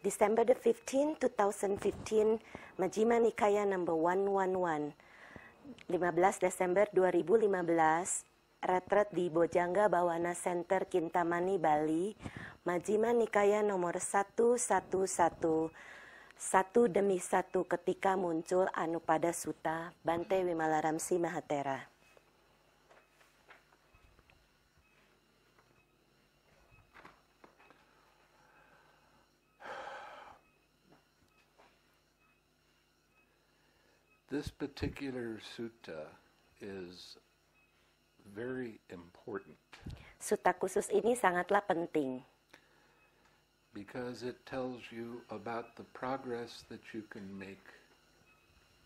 December the 15th, 2015, Majjhima Nikaya number 111. 15 Desember 2015, retret di Bojangga Bawana Center, Kintamani, Bali. Majjhima Nikaya nomor 111. Satu demi satu ketika muncul Anupada Sutta, Bante Wimalaramsi Mahatera. This particular sutta is very important Sutta khusus ini sangatlah penting because it tells you about the progress that you can make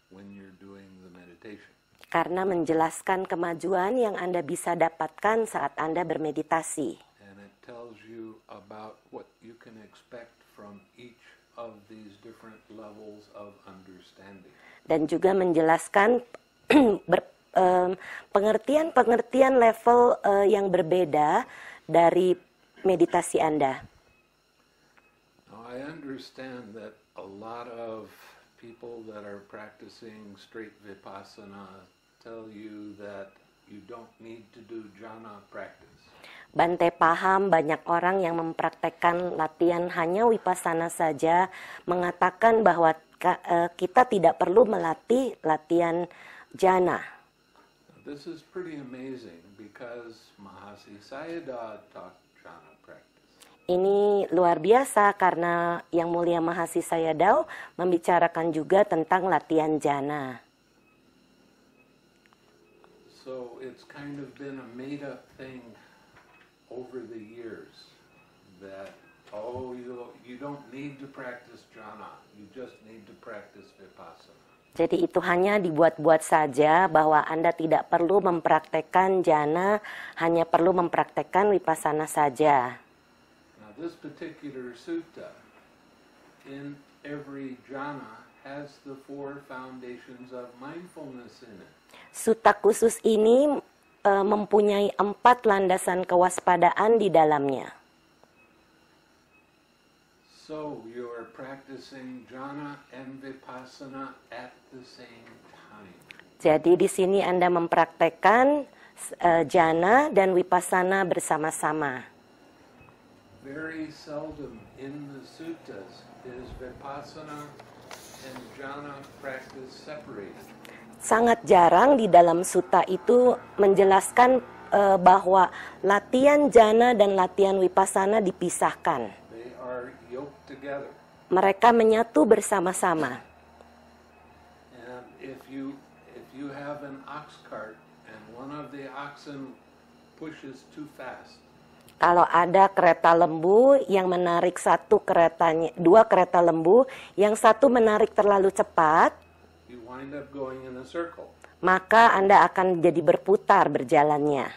when you're doing the meditation. karena menjelaskan kemajuan yang Anda bisa dapatkan saat Anda bermeditasi. And it tells you about what you can expect from each of these different levels of understanding. Dan juga menjelaskan pengertian-pengertian level yang berbeda dari meditasi Anda. Now, I understand that a lot of people that are practicing straight vipassana tell you that you don't need to do jhana practice. Bante paham banyak orang yang mempraktekkan latihan hanya vipassana saja, mengatakan bahwa kita tidak perlu melatih latihan jhana. This is pretty amazing because Mahasi Sayadaw taught jhana practice. Ini luar biasa karena Yang Mulia Mahasi Sayadaw membicarakan juga tentang latihan jhana. So it's kind of been a made-up thing over the years that, oh, you don't need to practice jhana, you just need to practice vipassana. Jadi itu hanya dibuat-buat saja bahwa Anda tidak perlu mempraktekkan jhana, hanya perlu mempraktekkan vipassana saja. Now this particular sutta, in every jhana, has the four foundations of mindfulness in it. Sutta khusus ini mempunyai 4 landasan kewaspadaan di dalamnya. So you are practicing jhana and vipassana at the same time. Jadi di sini Anda mempraktekkan jhana dan vipassana bersama-sama. Very seldom in the suttas is vipassana and jhana practice separated. Sangat jarang di dalam sutta itu menjelaskan bahwa latihan jhana dan latihan vipassana dipisahkan. They are yoked together. Mereka menyatu bersama-sama. And if you have an ox cart and one of the oxen pushes too fast, Kalau ada kereta lembu yang menarik dua kereta lembu, yang satu menarik terlalu cepat, you wind up going in a circle. maka Anda akan jadi berputar berjalannya.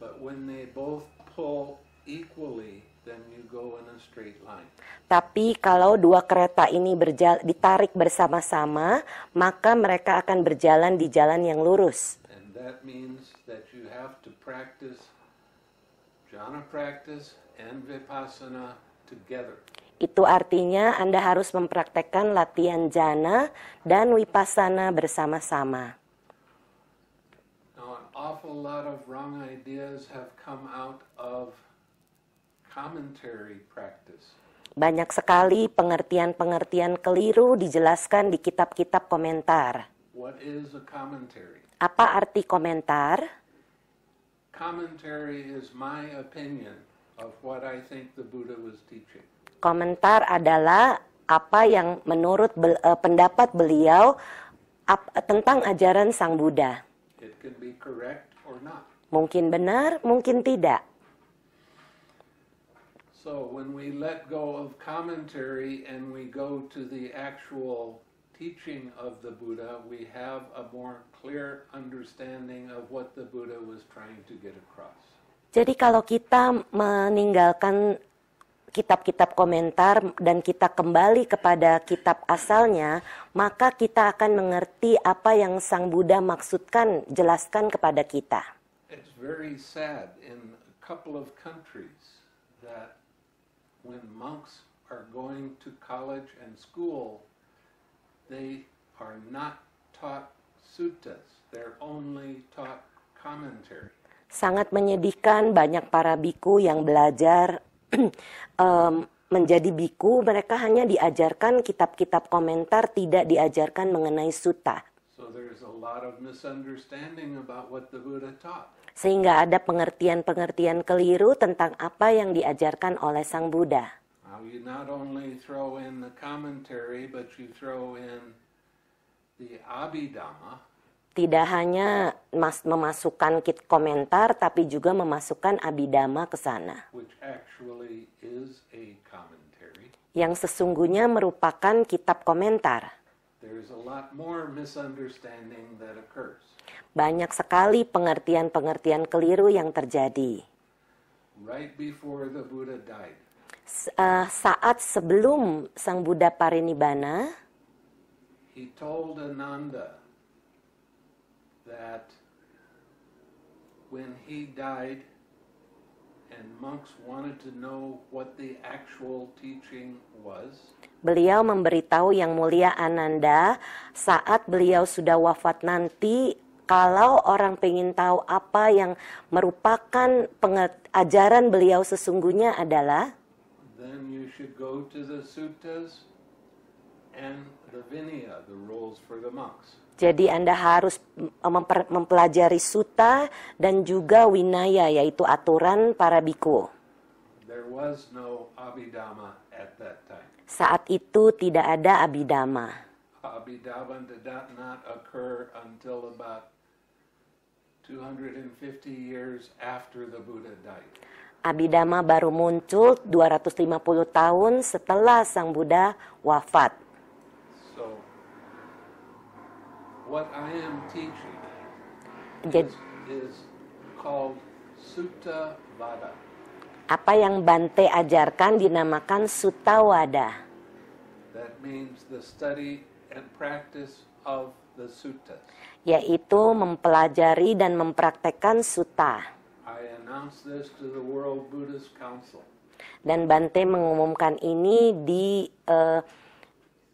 But when they both pull equally, then you go in a straight line. Tapi kalau dua kereta ini ditarik bersama-sama, maka mereka akan berjalan di jalan yang lurus. And that means that you have to practice jhana practice and vipassana together. Itu artinya Anda harus mempraktekkan latihan jhana dan vipassana bersama-sama. Now, an awful lot of wrong ideas have come out of commentary practice. Banyak sekali pengertian-pengertian keliru dijelaskan di kitab-kitab komentar. What is a commentary? Apa arti komentar? Commentary is my opinion of what I think the Buddha was teaching. Komentar adalah apa yang menurut pendapat beliau tentang ajaran Sang Buddha. It can be correct or not. Mungkin benar, mungkin tidak. So when we let go of commentary and we go to the actual teaching of the Buddha, we have a more clear understanding of what the Buddha was trying to get across. Jadi kalau kita meninggalkan kitab-kitab komentar dan kita kembali kepada kitab asalnya, maka kita akan mengerti apa yang Sang Buddha maksudkan, jelaskan kepada kita. It's very sad in a couple of countries that when monks are going to college and school, they are not taught suttas. They're only taught commentary. Sangat menyedihkan, banyak para biku yang belajar menjadi biku, mereka hanya diajarkan kitab-kitab komentar, tidak diajarkan mengenai sutta. So there's a lot of misunderstanding about what the Buddha taught. Sehingga ada pengertian-pengertian keliru tentang apa yang diajarkan oleh Sang Buddha. Now you not only throw in the commentary, but you throw in the Abhidhamma. Tidak hanya memasukkan komentar, tapi juga memasukkan Abhidhamma ke sana. Which actually is a commentary. Yang sesungguhnya merupakan kitab komentar. There's a lot more misunderstanding that occurs. Banyak sekali pengertian-pengertian keliru yang terjadi. Right before the Buddha died. Saat sebelum Sang Buddha parinibbana, he told Ananda that when he died and monks wanted to know what the actual teaching was, beliau memberitahu Yang Mulia Ananda saat beliau sudah wafat nanti, kalau orang pengen tahu apa yang merupakan ajaran beliau sesungguhnya adalah, then you should go to the suttas and the Vinaya, the rules for the monks. Jadi Anda harus mempelajari sutta dan juga winaya, yaitu aturan para biku. There was no Abhidhamma at that time. Saat itu tidak ada Abhidhamma. Abhidhamma did not occur until about 250 years after the Buddha died. Abhidhamma baru muncul 250 tahun setelah Sang Buddha wafat. So, what I am teaching is called Sutta Vada. Apa yang Bante ajarkan dinamakan Sutta Wada. That means the study and practice of the suttas. Yaitu mempelajari dan mempraktekkan sutta. I announce this to the World Buddhist Council. Dan Bante mengumumkan ini di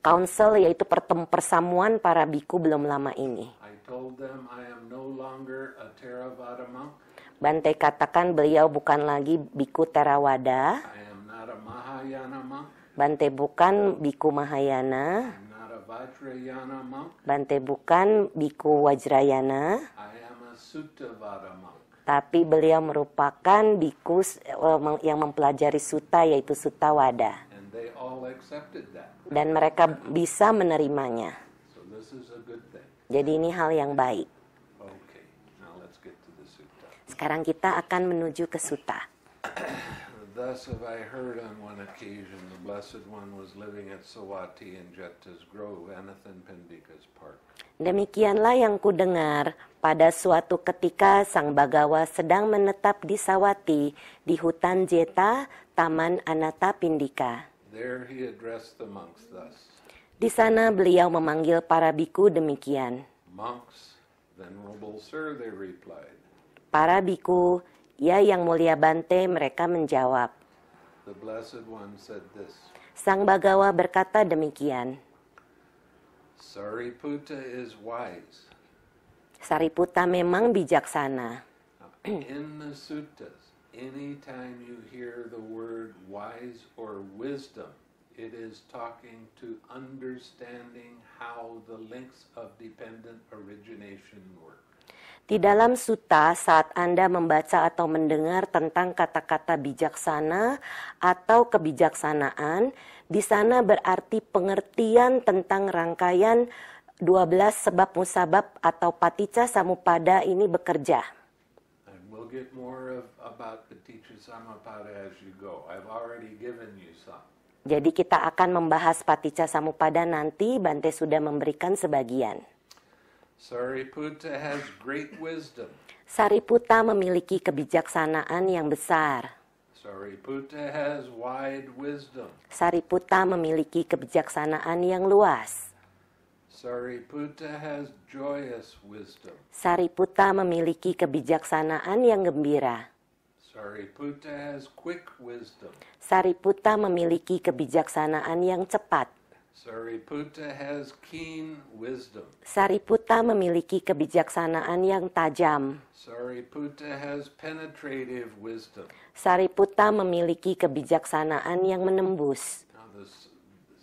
council, yaitu persamuan para biku belum lama ini. I told them I am no longer a Theravada monk. Bante katakan beliau bukan lagi biku Theravada. I am not a Mahayana monk. Bante bukan biku Mahayana. I'm not a Vajrayana monk. Bante bukan biku Wajrayana. I am a Suttavada monk. Tapi beliau merupakan biku yang mempelajari sutta, yaitu Sutta Wada. And they all accepted that. Dan mereka bisa menerimanya. So this is a good thing. Jadi ini hal yang baik. Okay, now let's get to the sutta. Sekarang kita akan menuju ke sutta. Thus have I heard on one occasion the Blessed One was living at Sawati in Jeta's Grove, Anathan Pendika's park. Demikianlah yang kudengar, pada suatu ketika Sang Bagawa sedang menetap di Sawati, di hutan Jeta, Taman Anathapindika. There he addressed the monks thus. Di sana beliau memanggil para biku demikian. Monks, venerable sir, they replied. Para biku, ya Yang Mulia Bante, mereka menjawab. The Blessed One said this. Sang Bagawa berkata demikian. Sariputta is wise. Sariputta memang bijaksana. In the suttas, anytime you hear the word wise or wisdom, it is talking to understanding how the links of dependent origination work. Di dalam sutta, saat Anda membaca atau mendengar tentang kata-kata bijaksana atau kebijaksanaan, di sana berarti pengertian tentang rangkaian 12 sebab musabab atau paticca samuppada ini bekerja. And we'll get more about paticca samuppada as you go. I've already given you some. Jadi kita akan membahas paticca samuppada nanti, Bante sudah memberikan sebagian. Sariputta has great wisdom. Sariputta memiliki kebijaksanaan yang besar. Sariputta has wide wisdom. Sariputta memiliki kebijaksanaan yang luas. Sariputta has joyous wisdom. Sariputta memiliki kebijaksanaan yang gembira. Sariputta has quick wisdom. Sariputta memiliki kebijaksanaan yang cepat. Sariputta has keen wisdom. Sariputta memiliki kebijaksanaan yang tajam. Sariputta has penetrative wisdom. Sariputta memiliki kebijaksanaan yang menembus. Now,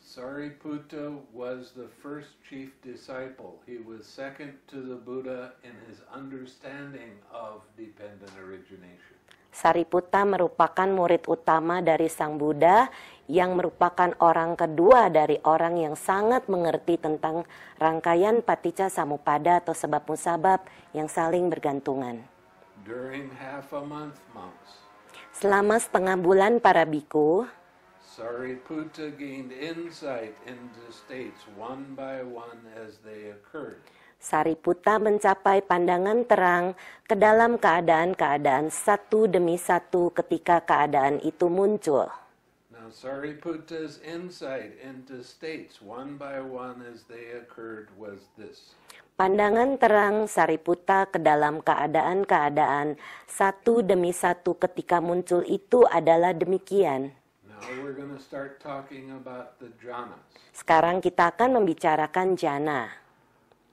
Sariputta was the first chief disciple. He was second to the Buddha in his understanding of dependent origination. Sariputta merupakan murid utama dari Sang Buddha yang merupakan orang kedua dari orang yang sangat mengerti tentang rangkaian paticca samuppada atau sebab musabab yang saling bergantungan. During half a month, monks, Selama setengah bulan para biku, Sariputta gained insight into states one by one as they occurred. Sariputta mencapai pandangan terang ke dalam keadaan-keadaan satu demi satu ketika keadaan itu muncul. Now, Sariputta's insight into states one by one as they occurred was this. Pandangan terang Sariputta ke dalam keadaan-keadaan satu demi satu ketika muncul itu adalah demikian. Now we're going to start talking about the jhanas. Sekarang kita akan membicarakan jhana.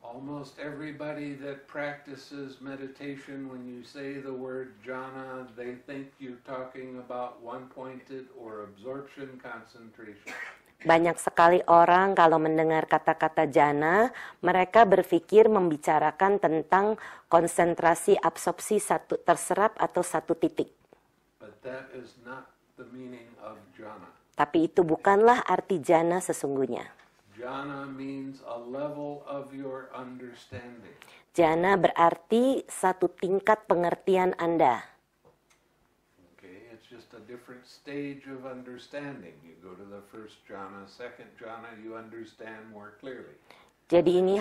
Almost everybody that practices meditation, when you say the word jhana, they think you're talking about one-pointed or absorption concentration. Banyak sekali orang kalau mendengar kata-kata jhana, mereka berpikir membicarakan tentang konsentrasi absorpsi satu terserap atau satu titik. But that is not the meaning of jhana. Tapi itu bukanlah arti jhana sesungguhnya. Jhana means a level of your understanding. Jhana berarti satu tingkat pengertian Anda. Okay, it's just a different stage of understanding. You go to the first jhana, second jhana, you understand more clearly. Jadi ini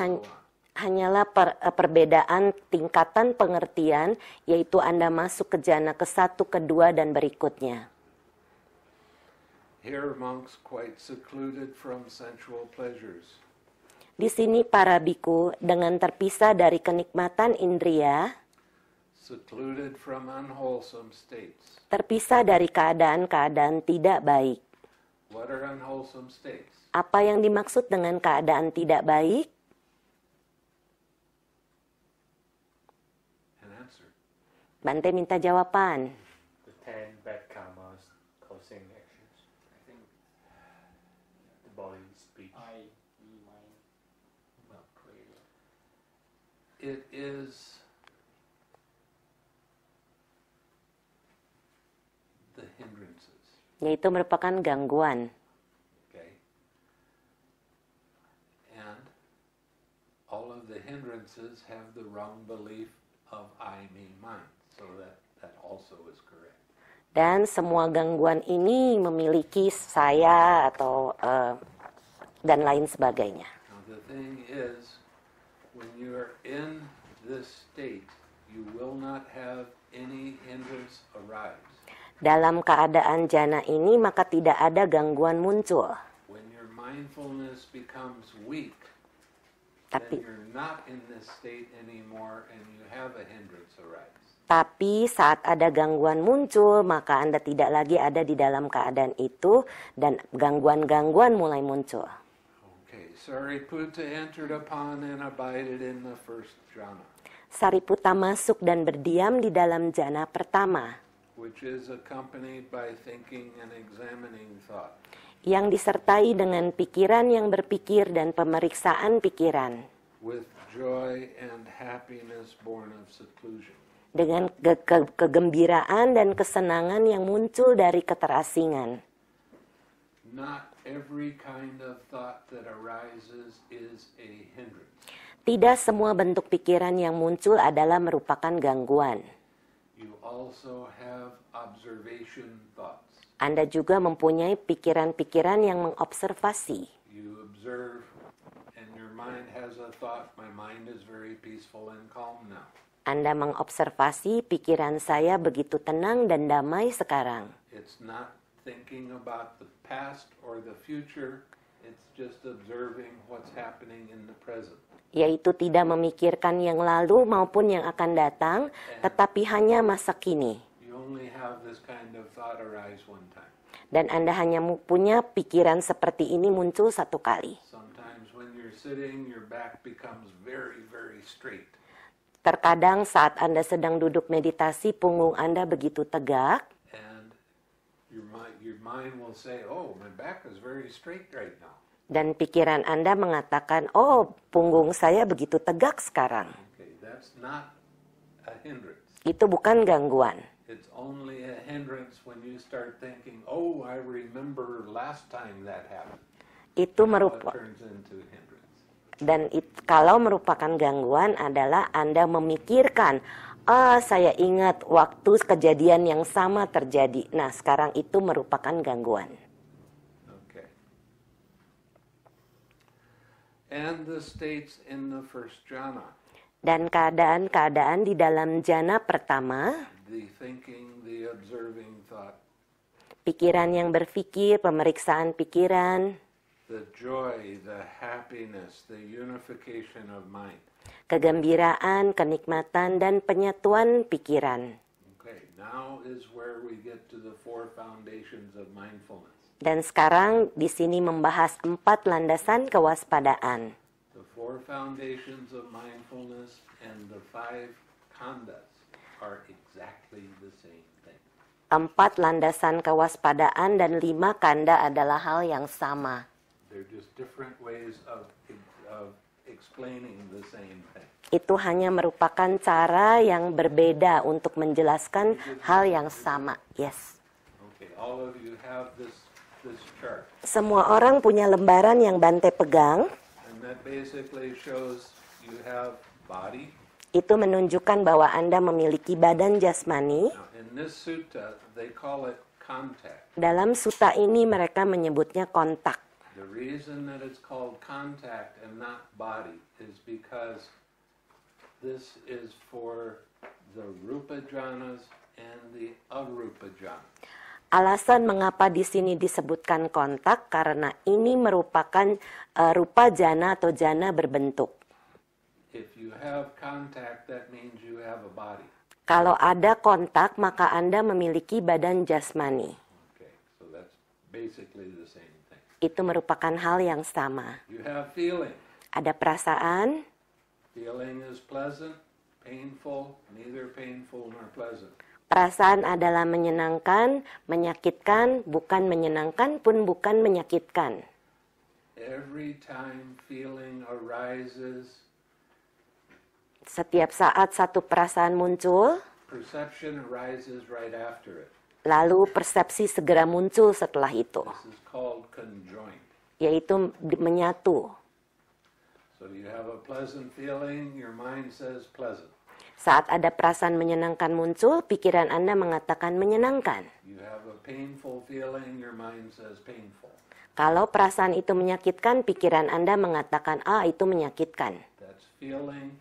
hanyalah perbedaan tingkatan pengertian, yaitu Anda masuk ke jhana ke-1, ke-2, dan berikutnya. Here monks quite secluded from sensual pleasures. Di sini para biku dengan terpisah dari kenikmatan indria, Secluded from unwholesome states. terpisah dari keadaan-keadaan tidak baik. What are unwholesome states? Apa yang dimaksud dengan keadaan tidak baik? An answer. Bante minta jawaban. The 10 bad karmas causing actions. I think the body, speech, mind, not clear. It is the hindrances. Yaitu merupakan gangguan. Okay? And all of the hindrances have the wrong belief of I, me, mine. So that also is correct. Dan semua gangguan ini memiliki saya atau dan lain sebagainya. Now the thing is, when you are in this state, you will not have any hindrance arise. Dalam keadaan jhana ini maka tidak ada gangguan muncul. When your mindfulness becomes weak, Tapi then you're not in this state anymore and you have a hindrance arise. Tapi saat ada gangguan muncul, maka Anda tidak lagi ada di dalam keadaan itu dan gangguan-gangguan mulai muncul. Okay, Sariputta entered upon and abided in the first jhana, Sariputta masuk dan berdiam di dalam jhana pertama, which is accompanied by thinking and examining thought. yang disertai dengan pikiran yang berpikir dan pemeriksaan pikiran, With joy and happiness born of seclusion. dengan kegembiraan dan kesenangan yang muncul dari keterasingan. Not every kind of thought that arises is a hindrance. Tidak semua bentuk pikiran yang muncul adalah merupakan gangguan. You also have observation thoughts. Anda juga mempunyai pikiran-pikiran yang mengobservasi. You observe and your mind has a thought, my mind is very peaceful and calm now. Anda mengobservasi pikiran saya begitu tenang dan damai sekarang. It's not thinking about the past or the future, it's just observing what's happening in the present. Yaitu tidak memikirkan yang lalu maupun yang akan datang, tetapi hanya masa kini. You only only have this kind of thought arise one time. Dan Anda hanya punya pikiran seperti ini muncul satu kali. Sometimes when you're sitting, your back becomes very, very straight. Terkadang saat Anda sedang duduk meditasi, punggung Anda begitu tegak. And your mind will say, oh, my back is very straight right now. Dan pikiran Anda mengatakan, oh, punggung saya begitu tegak sekarang. Okay, that's not a hindrance. Itu bukan gangguan. It's only a hindrance when you start thinking, oh, I remember last time that happened. Itu Now it turns into hindrance. Dan kalau merupakan gangguan adalah Anda memikirkan, saya ingat waktu kejadian yang sama terjadi. Nah, sekarang itu merupakan gangguan. Okay. And the states in the first jhana. Dan keadaan-keadaan di dalam jhana pertama, The thinking, the observing thought, pikiran yang berpikir, pemeriksaan pikiran, the joy, the happiness, the unification of mind. kegembiraan, kenikmatan, dan penyatuan pikiran. Okay, now is where we get to the 4 foundations of mindfulness. Dan sekarang di sini membahas 4 landasan kewaspadaan. The 4 foundations of mindfulness and the 5 khandhas are exactly the same thing. 4 landasan kewaspadaan dan 5 kanda adalah hal yang sama. They're just different ways of explaining the same thing. Itu hanya merupakan cara yang berbeda untuk menjelaskan hal yang sama. Yes. Okay, all of you have this chart. Semua orang punya lembaran yang Bante pegang. And that basically shows you have body. Itu menunjukkan bahwa Anda memiliki badan jasmani. Now, in this sutta, they call it contact. Dalam sutta ini mereka menyebutnya kontak. The reason that it's called contact and not body is because this is for the rupa jhanas and the arupa jhanas. Alasan mengapa di sini disebutkan kontak karena ini merupakan rupa jana atau jana berbentuk. If you have contact, that means you have a body. Kalau ada kontak, maka Anda memiliki badan jasmani. Okay, so that's basically the same thing. Itu merupakan hal yang sama. You have feeling. Ada perasaan, Feeling is pleasant, painful, neither painful nor pleasant. perasaan adalah menyenangkan, menyakitkan, bukan menyenangkan pun bukan menyakitkan. Every time feeling arises, Setiap saat satu perasaan muncul, perception arises right after it. lalu persepsi segera muncul setelah itu, This is called conjoined. yaitu menyatu. So you have a pleasant feeling, your mind says pleasant. Saat ada perasaan menyenangkan muncul, pikiran Anda mengatakan menyenangkan. You have a painful feeling, your mind says painful. Kalau perasaan itu menyakitkan, pikiran Anda mengatakan, itu menyakitkan. That's feeling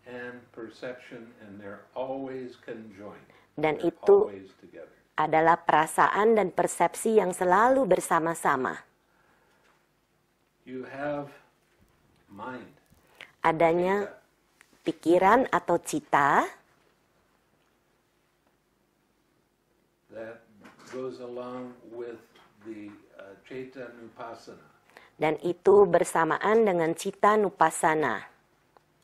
and perception, and they're always conjoined. Dan They're itu always together. adalah perasaan dan persepsi yang selalu bersama-sama. You have mind. Adanya pikiran atau cita That goes along with the Chaita Nupassana. dan itu bersamaan dengan cita nupassana,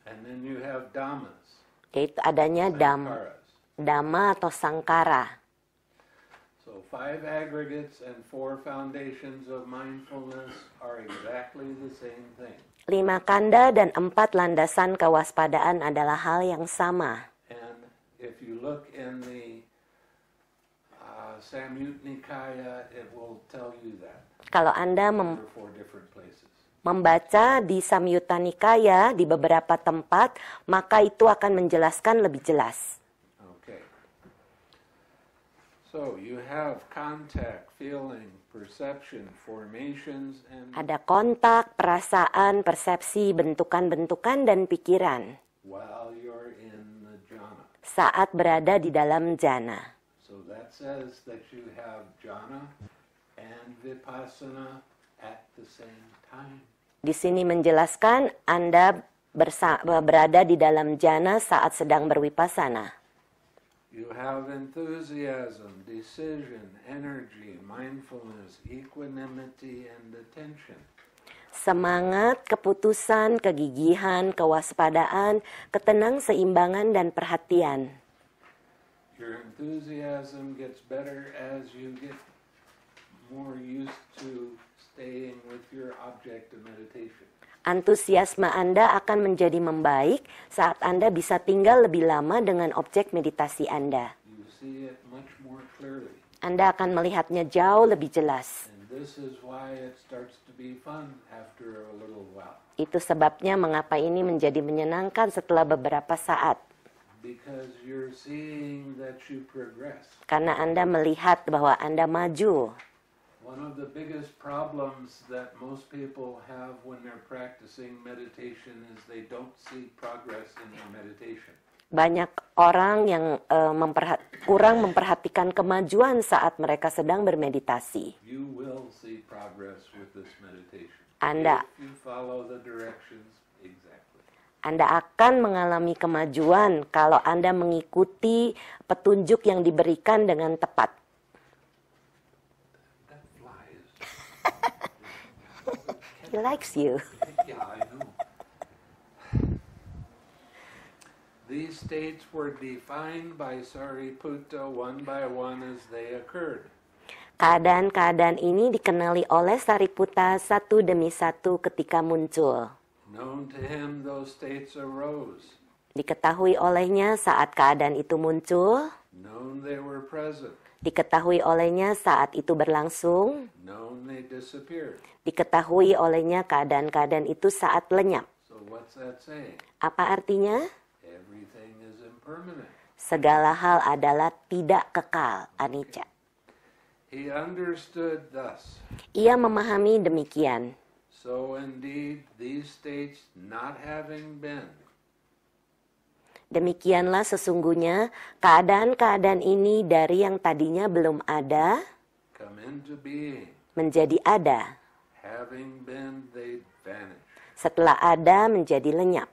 And then you have Dhammas, yaitu adanya Sankharas. dhamma atau sangkara. So 5 aggregates and 4 foundations of mindfulness are exactly the same thing. 5 kanda dan 4 landasan kewaspadaan adalah hal yang sama. And if you look in the Samyutta Nikaya, it will tell you that. Kalau Anda There are 4 different places. membaca di Samyutta Nikaya di beberapa tempat, maka itu akan menjelaskan lebih jelas. Okay. So you have contact, feeling, perception, formations, and Ada kontak, perasaan, persepsi, bentukan-bentukan, dan pikiran while you're in the jhana. saat berada di dalam jana. So that says that you have jhana and vipassana at the same time. Di sini menjelaskan Anda berada di dalam jana saat sedang berwipasana. You have enthusiasm, decision, energy, mindfulness, equanimity, and attention. Semangat, keputusan, kegigihan, kewaspadaan, ketenang-seimbangan, dan perhatian. Your enthusiasm gets better as you get more used to staying with your object of meditation. Antusiasme Anda akan menjadi membaik saat Anda bisa tinggal lebih lama dengan objek meditasi Anda. You see it much more clearly. Anda akan melihatnya jauh lebih jelas. And this is why it starts to be fun after a little while. Itu sebabnya mengapa ini menjadi menyenangkan setelah beberapa saat. Because you're seeing that you progress. Karena Anda melihat bahwa Anda maju. One of the biggest problems that most people have when they're practicing meditation is they don't see progress in their meditation. Banyak orang yang kurang memperhatikan kemajuan saat mereka sedang bermeditasi. You will see progress with this meditation. Anda If you follow the directions exactly. Anda akan mengalami kemajuan kalau Anda mengikuti petunjuk yang diberikan dengan tepat. That flies. He likes you. Yeah, I know. These states were defined by Sariputta one by one as they occurred. Keadaan-keadaan ini dikenali oleh Sariputta satu demi satu ketika muncul. Known to him, those states arose. Diketahui olehnya saat keadaan itu muncul. Known they were present. Diketahui olehnya saat itu berlangsung. Known they disappeared. Diketahui olehnya keadaan-keadaan itu saat lenyap. So what's that saying? Apa artinya? Everything is impermanent. Segala hal adalah tidak kekal, anicca. He understood thus. Ia memahami demikian. So indeed, these states not having been, Demikianlah sesungguhnya keadaan-keadaan ini dari yang tadinya belum ada come into being. menjadi ada. Having been, they vanish. Setelah ada menjadi lenyap.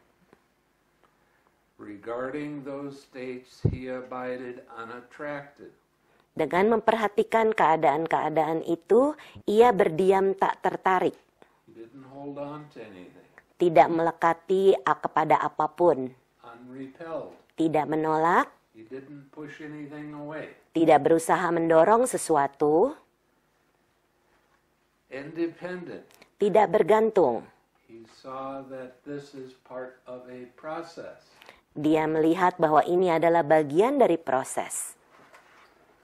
Regarding those states, he abided unattracted. Dengan memperhatikan keadaan-keadaan itu, ia berdiam tak tertarik. He didn't hold on to anything. Tidak melekati kepada apapun. Unrepelled. Tidak menolak. He didn't push anything away. Tidak berusaha mendorong sesuatu. Independent. Tidak bergantung. He saw that this is part of a process. Dia melihat bahwa ini adalah bagian dari proses.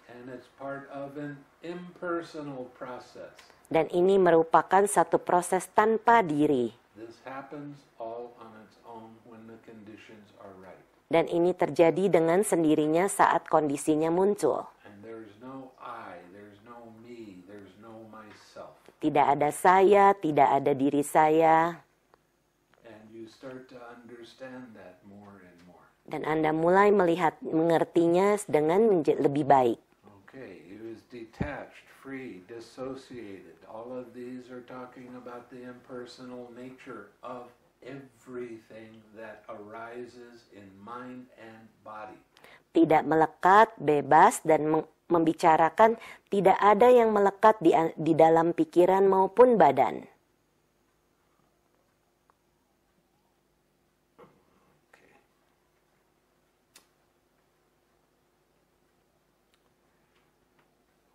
And it's part of an impersonal process. Dan ini merupakan satu proses tanpa diri. This happens all on its own when the conditions are right. Dan ini terjadi dengan sendirinya saat kondisinya muncul. And there's no I, there's no me, there's no myself. Tidak ada saya, tidak ada diri saya. And you start to understand that more and more. Dan Anda mulai mengertinya dengan lebih baik. Okay, he was detached, free, dissociated. All of these are talking about the impersonal nature of everything that arises in mind and body. Tidak melekat, bebas, dan membicarakan tidak ada yang melekat di dalam pikiran maupun badan. Okay.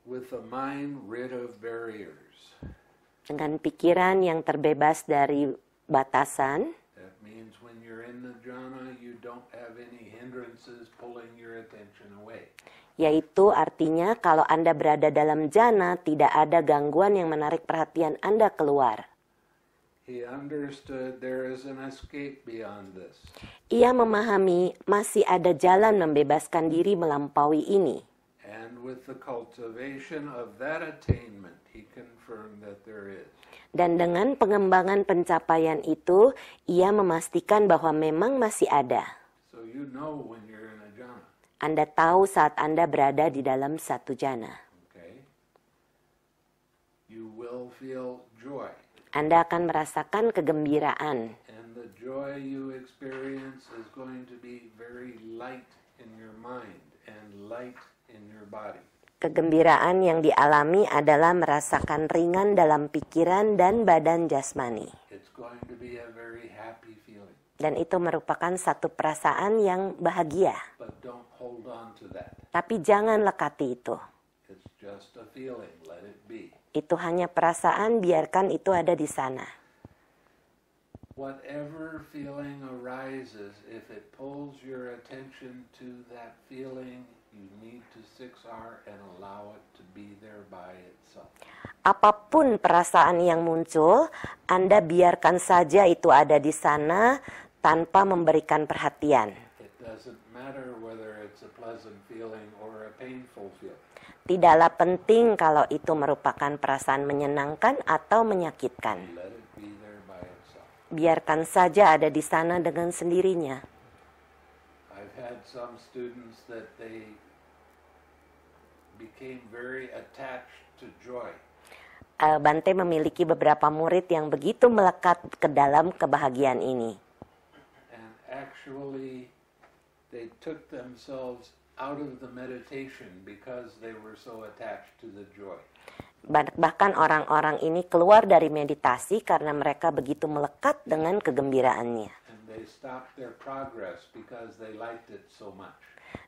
With a mind rid of barriers. Dengan pikiran yang terbebas dari batasan. That means when you're in the jhana, you don't have any hindrances pulling your attention away. Yaitu artinya kalau Anda berada dalam jhana, tidak ada gangguan yang menarik perhatian Anda keluar. He understood there is an escape beyond this. Ia memahami masih ada jalan membebaskan diri melampaui ini. And with the cultivation of that attainment, he confirmed that there is. Dan dengan pengembangan pencapaian itu, ia memastikan bahwa memang masih ada. So you know when you're in a jhana. Anda tahu saat Anda berada di dalam satu jhana. Okay? You will feel joy. Anda akan merasakan kegembiraan. And the joy you experience is going to be very light in your mind and light in your body. Kegembiraan yang dialami adalah merasakan ringan dalam pikiran dan badan jasmani. It's going to be a very happy feeling. Dan itu merupakan satu perasaan yang bahagia. But don't hold on to that. Tapi jangan lekati itu. It's just a feeling. Let it be. Itu hanya perasaan, biarkan itu ada di sana. Whatever feeling arises, if it pulls your attention to that feeling, you need to 6R and allow it to be there by itself. Apapun perasaan yang muncul, Anda biarkan saja itu ada di sana tanpa memberikan perhatian. It doesn't matter whether it's a pleasant feeling or a painful feeling. Tidaklah penting kalau itu merupakan perasaan menyenangkan atau menyakitkan. Let it be there by itself. Biarkan saja ada di sana dengan sendirinya. I've had some students that they became very attached to joy. Bante memiliki beberapa murid yang begitu melekat ke dalam kebahagiaan ini. And actually, they took themselves out of the meditation because they were so attached to the joy. Bahkan orang-orang ini keluar dari meditasi karena mereka begitu melekat dengan kegembiraannya. And they stopped their progress because they liked it so much.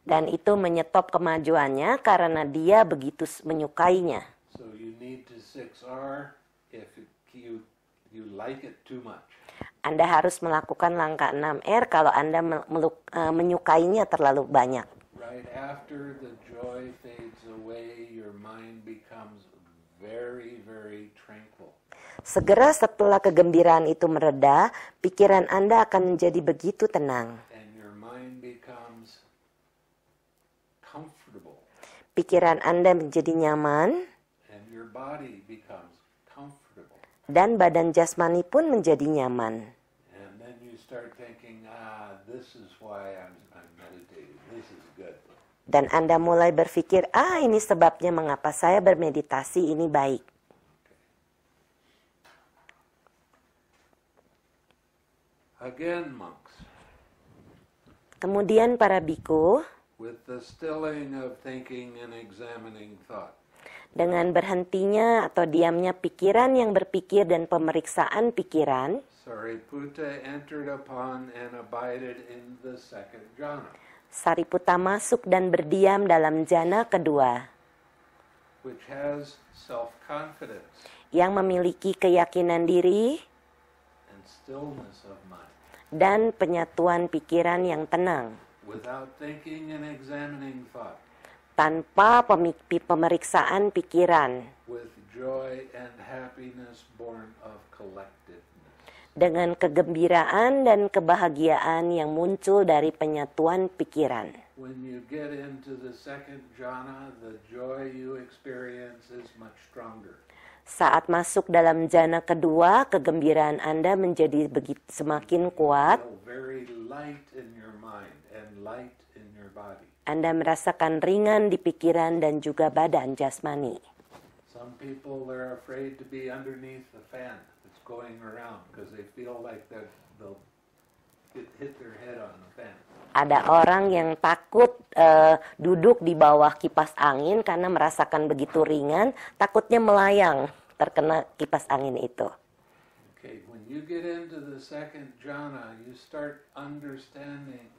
Dan itu menyetop kemajuannya karena dia begitu menyukainya. So you need to 6R if you like it too much. Anda harus melakukan langkah 6R kalau Anda menyukainya terlalu banyak. Right after the joy fades away, your mind becomes very, very tranquil. Segera setelah kegembiraan itu mereda, pikiran Anda akan menjadi begitu tenang. And your mind becomes comfortable. Pikiran Anda menjadi nyaman, And your body becomes comfortable. dan badan jasmani pun menjadi nyaman. And then you start thinking, this is why I'm meditating. This is good. Dan Anda mulai berpikir, ini sebabnya mengapa saya bermeditasi, ini baik. Again, monks, Kemudian para biku, with the stilling of thinking and examining thought, dengan berhentinya atau diamnya pikiran yang berpikir dan pemeriksaan pikiran, Sariputta entered upon and abided in the second jhana, Sariputta masuk dan berdiam dalam jana kedua, which has self-confidence yang memiliki keyakinan diri and stillness of mind, dan penyatuan pikiran yang tenang, without thinking and examining thought, tanpa pemeriksaan pikiran, with joy and happiness born of collectedness. dengan kegembiraan dan kebahagiaan yang muncul dari penyatuan pikiran. When you get into the second jhana, the joy you experience is much stronger. Saat masuk dalam jana kedua, kegembiraan Anda menjadi semakin kuat. Feel very light in your mind and light in your body. Anda merasakan ringan di pikiran dan juga badan jasmani. Some people are afraid to be underneath the fan that's going around because they feel like they'll hit their head on the fan. Ada orang yang takut duduk di bawah kipas angin karena merasakan begitu ringan, takutnya melayang terkena kipas angin itu. Okay, when you get into the second jhana, you start understanding,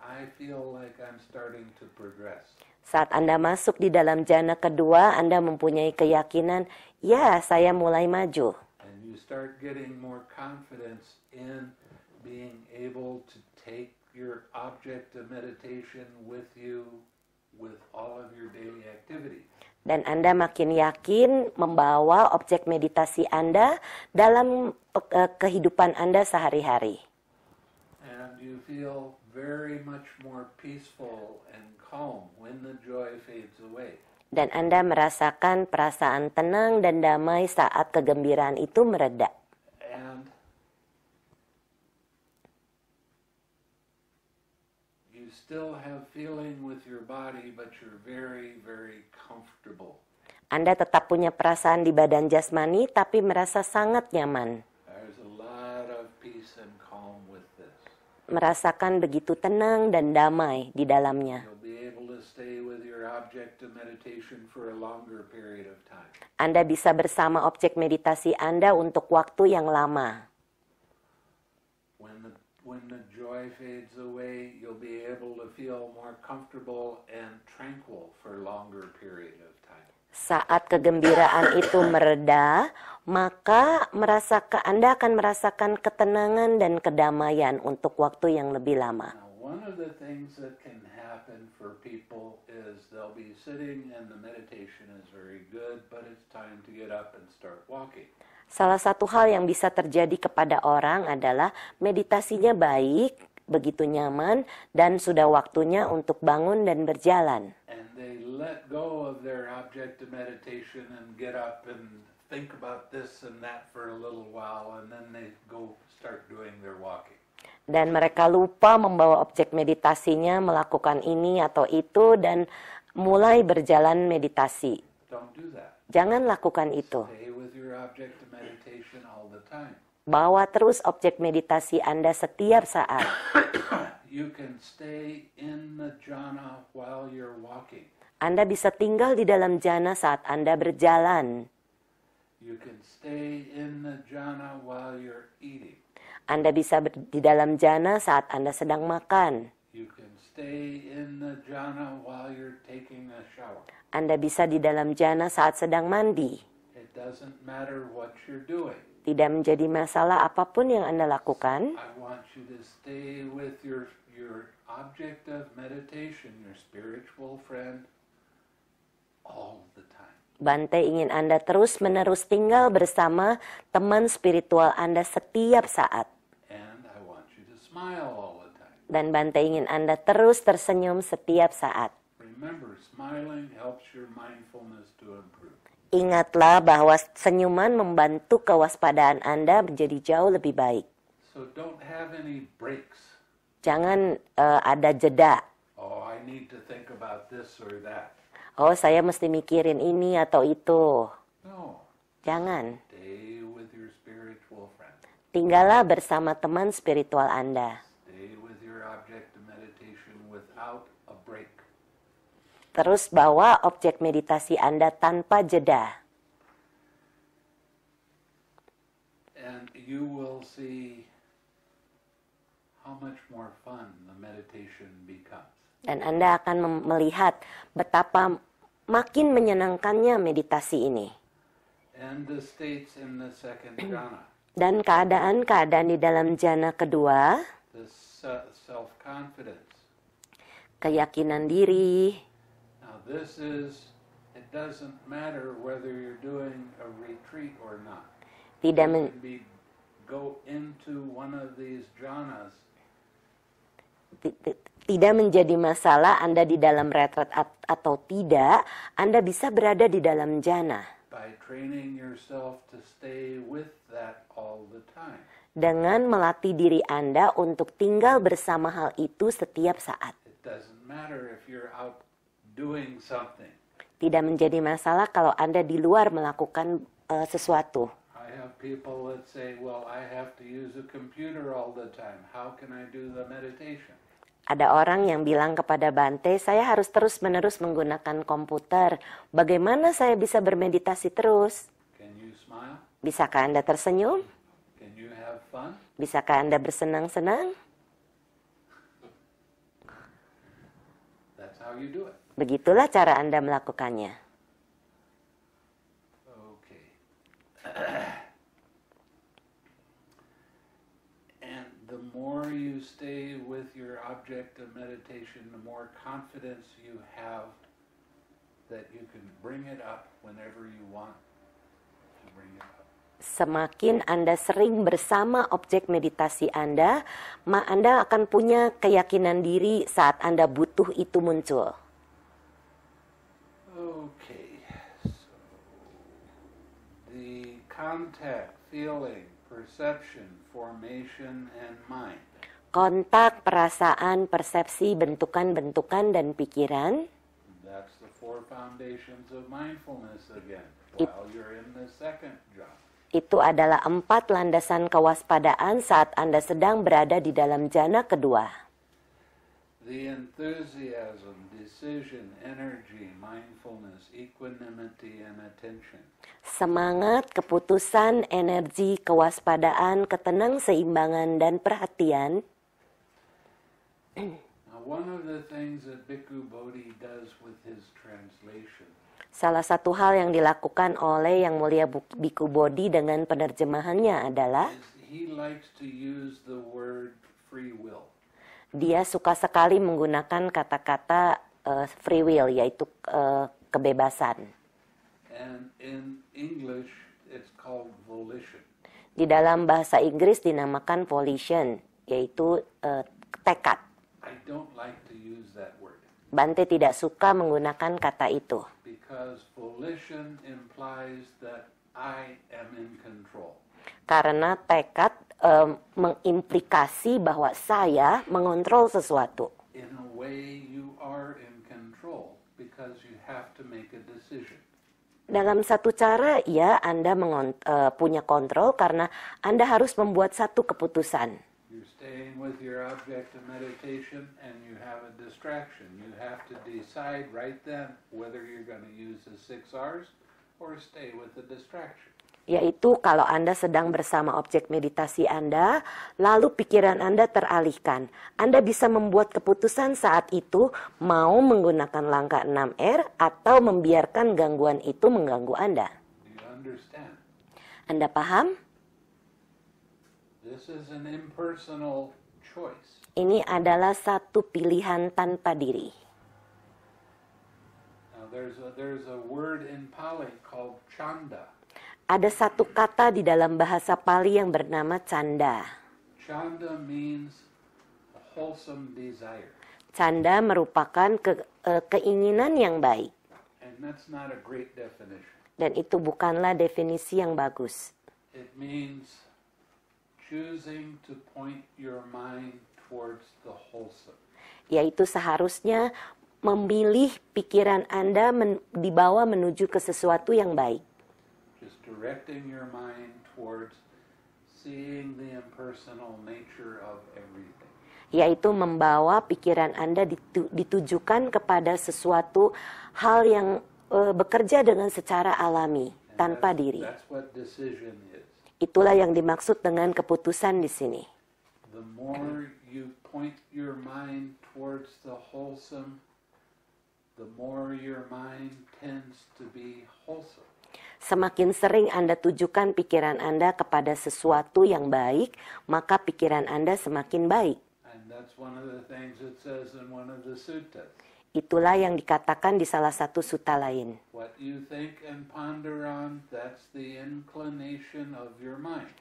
I feel like I'm starting to progress. Saat Anda masuk di dalam jana kedua, Anda mempunyai keyakinan, saya mulai maju. And you start getting more confidence in being able to take your object of meditation with you with all of your daily activity. Dan Anda makin yakin membawa objek meditasi Anda dalam kehidupan Anda sehari-hari. And you feel very much more peaceful and calm when the joy fades away. Dan Anda merasakan perasaan tenang dan damai saat kegembiraan itu mereda. And you still have feeling with your body, but you're very, very comfortable. Anda tetap punya perasaan di badan jasmani, tapi merasa sangat nyaman. There's a lot of peace and calm with this. merasakan begitu tenang dan damai di dalamnya. You'll be able to stay with your object of meditation for a longer period of time. Anda bisa bersama objek meditasi Anda untuk waktu yang lama. When the joy fades away, you'll be able to feel more comfortable and tranquil for a longer period of time. Saat kegembiraan itu mereda, maka Anda akan merasakan ketenangan dan kedamaian untuk waktu yang lebih lama. Now, one of the things that can happen for people is they'll be sitting and the meditation is very good, but it's time to get up and start walking. Salah satu hal yang bisa terjadi kepada orang adalah meditasinya baik, begitu nyaman, dan sudah waktunya untuk bangun dan berjalan. And they let go of their object of meditation and get up and think about this and that for a little while, and then they go start doing their walking. Dan mereka lupa membawa objek meditasinya, melakukan ini atau itu, dan mulai berjalan meditasi. Don't do that. Jangan lakukan itu. Stay with your object of meditation all the time. Bawa terus objek meditasi Anda setiap saat. You can stay in the jhana while you're walking. Anda bisa tinggal di dalam jhana saat Anda berjalan. You can stay in the jhana while you're eating. Anda bisa di dalam jhana saat Anda sedang makan. You can stay in the jhana while you're taking a shower. Anda bisa di dalam jhana saat sedang mandi. It doesn't matter what you're doing. Tidak menjadi masalah apapun yang Anda lakukan. I want you to stay with your object of meditation, your spiritual friend, all the time. Bante ingin Anda terus-menerus tinggal bersama teman spiritual Anda setiap saat. And I want you to smile all the time. Dan Bante ingin Anda terus tersenyum setiap saat. Remember, smiling helps your mindfulness to improve. Ingatlah bahwa senyuman membantu kewaspadaan Anda menjadi jauh lebih baik. So don't have any breaks. Jangan ada jeda. Oh, I need to think about this or that. Oh, saya mesti mikirin ini atau itu. No. Jangan. Stay with your spiritual friend. Tinggallah bersama teman spiritual Anda. Stay with your object of meditation without a break. Terus bawa objek meditasi Anda tanpa jeda. And you will see how much more fun the meditation becomes. Dan Anda akan melihat betapa makin menyenangkannya meditasi ini. And the states in the second jhana, Dan keadaan-keadaan di dalam jhana kedua, the self-confidence. keyakinan diri. Now this is, it doesn't matter whether you're doing a retreat or not. Tidak You can go into one of these jhanas. Tidak menjadi masalah Anda di dalam retret atau tidak, Anda bisa berada di dalam jhana. By training yourself to stay with that all the time. Dengan melatih diri Anda untuk tinggal bersama hal itu setiap saat. It doesn't matter if you're out doing something. Tidak menjadi masalah kalau Anda di luar melakukan sesuatu. I have people that say, well, I have to use a computer all the time. How can I do the meditation? Ada orang yang bilang kepada Bante, saya harus terus-menerus menggunakan komputer. Bagaimana saya bisa bermeditasi terus? Can you smile? Bisakah Anda tersenyum? Can you have fun? Bisakah Anda bersenang-senang? That's how you do it. Begitulah cara Anda melakukannya. Okay. And the more you stay with your object of meditation, the more confidence you have that you can bring it up whenever you want to bring it up. Semakin Anda sering bersama objek meditasi Anda akan punya keyakinan diri saat Anda butuh itu muncul. Okay, so the contact, feeling, perception, formation, and mind. Kontak, perasaan, persepsi, bentukan-bentukan, dan pikiran. That's the four foundations of mindfulness again, while you're in the second jhana. Itu adalah 4 landasan kewaspadaan saat Anda sedang berada di dalam jana kedua. The enthusiasm, decision, energy, mindfulness, equanimity, and attention. Semangat, keputusan, energi, kewaspadaan, ketenangseimbangan, dan perhatian. Now, one of the things that Bhikkhu Bodhi does with his translation Salah satu hal yang dilakukan oleh Yang Mulia Bhikkhu Bodhi dengan penerjemahannya adalah is he likes to use the word free will. dia suka sekali menggunakan kata-kata free will, yaitu kebebasan. And in English, it's called volition. Di dalam bahasa Inggris dinamakan volition, yaitu tekad. I don't like to use that word Bante tidak suka menggunakan kata itu. because volition implies that I am in control. Karena tekad mengimplikasi bahwa saya mengontrol sesuatu. In a way, you are in control because you have to make a decision. Dalam satu cara, ya, Anda punya kontrol karena Anda harus membuat satu keputusan. You're staying with your object of meditation and you have a distraction. You have to decide right then whether you're going to use the 6 R's or stay with the distraction. Yaitu kalau Anda sedang bersama objek meditasi Anda, lalu pikiran Anda teralihkan. Anda bisa membuat keputusan saat itu mau menggunakan langkah 6R atau membiarkan gangguan itu mengganggu Anda. Do you understand? Anda paham? This is an impersonal choice. Ini adalah satu pilihan tanpa diri. Now there's a word in Pali called chanda. Ada satu kata di dalam bahasa Pali yang bernama canda. Chanda means a wholesome desire. Canda merupakan keinginan yang baik. And that's not a great definition. Dan itu bukanlah definisi yang bagus. It means choosing to point your mind towards the wholesome. Yaitu seharusnya memilih pikiran Anda dibawa menuju ke sesuatu yang baik. Just directing your mind towards seeing the impersonal nature of everything. Yaitu membawa pikiran Anda ditujukan kepada sesuatu hal yang bekerja dengan secara alami, tanpa diri. That's what decision is. Itulah yang dimaksud dengan keputusan di sini. The more you point your mind towards the wholesome, the more your mind tends to be wholesome. Semakin sering Anda tujukan pikiran Anda kepada sesuatu yang baik, maka pikiran Anda semakin baik. And that's one of the things it says in one of the suttas. Itulah yang dikatakan di salah satu sutta lain. What you think and ponder on, that's the inclination of your mind.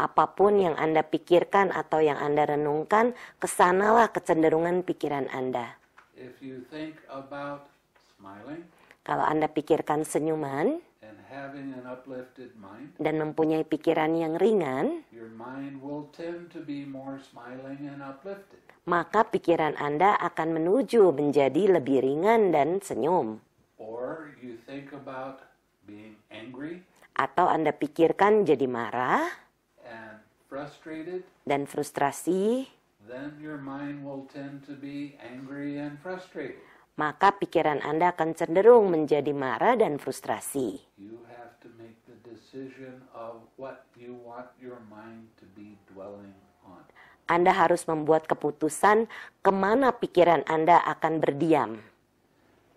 Apapun yang Anda pikirkan atau yang Anda renungkan, kesanalah kecenderungan pikiran Anda. If you think about smiling Kalau Anda pikirkan senyuman and having an uplifted mind, dan mempunyai pikiran yang ringan, your mind will tend to be more smiling and uplifted. maka pikiran Anda akan menuju menjadi lebih ringan dan senyum. Or you think about being angry Atau Anda pikirkan jadi marah and frustrated, dan frustrasi, then your mind will tend to be angry and frustrated. maka pikiran Anda akan cenderung menjadi marah dan frustrasi. You have to make the decision of what you want your mind to be dwelling on. Anda harus membuat keputusan kemana pikiran Anda akan berdiam.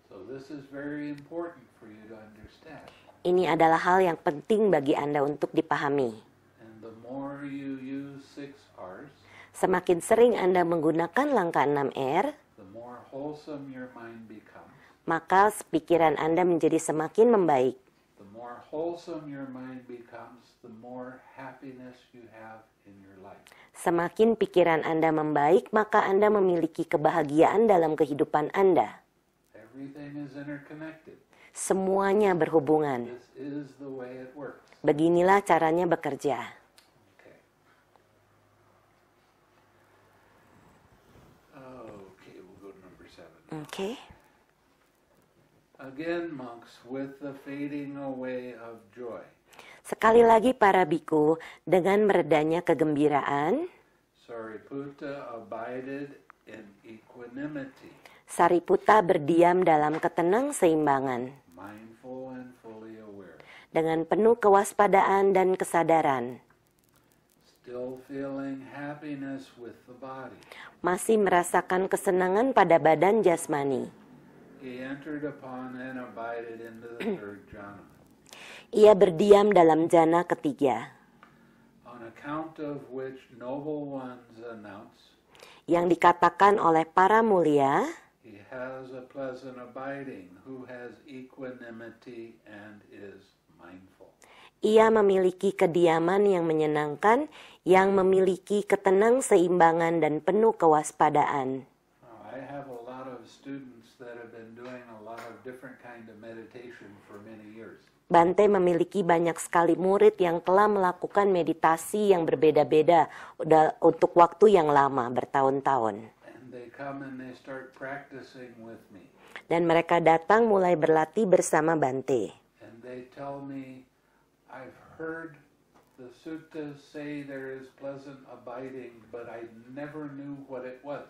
So this is very important for you to understand. Ini adalah hal yang penting bagi Anda untuk dipahami. And the more you use 6 R's, Semakin sering Anda menggunakan langkah 6R, the more wholesome your mind becomes. maka pikiran Anda menjadi semakin membaik. The more wholesome your mind becomes, the more happiness you have in your life. Semakin pikiran Anda membaik, maka Anda memiliki kebahagiaan dalam kehidupan Anda. Everything is interconnected. Semuanya berhubungan. This is the way it works. Beginilah caranya bekerja. Okay. Okay, we'll go to number 7. Oke. Again, monks, with the fading away of joy. Sekali lagi para biku, dengan meredanya kegembiraan, Sariputta abided in equanimity, Sariputta berdiam dalam ketenang-seimbangan, mindful and fully aware, dengan penuh kewaspadaan dan kesadaran, still feeling happiness with the body. masih merasakan kesenangan pada badan jasmani. He entered upon and abided into the third jhana. Ia berdiam dalam jana ketiga, On account of which noble ones announce, yang dikatakan oleh para mulia, he has a pleasant abiding who has equanimity and is mindful. ia memiliki kediaman yang menyenangkan, yang memiliki ketenang-seimbangan dan penuh kewaspadaan. I have a lot of students that have been doing a lot of different kind of meditation for many years. Bante memiliki banyak sekali murid yang telah melakukan meditasi yang berbeda-beda untuk waktu yang lama, bertahun-tahun. And they come and they start practicing with me. Dan mereka datang mulai berlatih bersama Bante. And they tell me, I've heard the suttas say there is pleasant abiding, but I never knew what it was.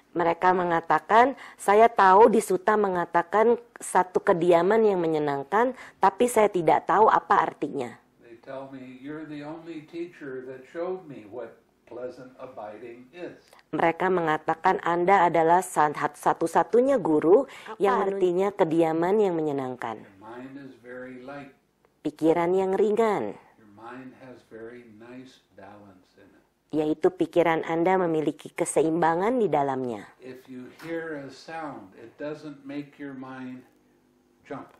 Mereka mengatakan, saya tahu di sutta mengatakan satu kediaman yang menyenangkan, tapi saya tidak tahu apa artinya. They tell me, you're the only teacher that showed me what pleasant abiding is. Mereka mengatakan Anda adalah satu-satunya guru yang artinya kediaman yang menyenangkan. Your mind is very light. Pikiran yang ringan, Your mind has very nice balance in it. yaitu pikiran Anda memiliki keseimbangan di dalamnya. If you hear a sound, it doesn't make your mind jump.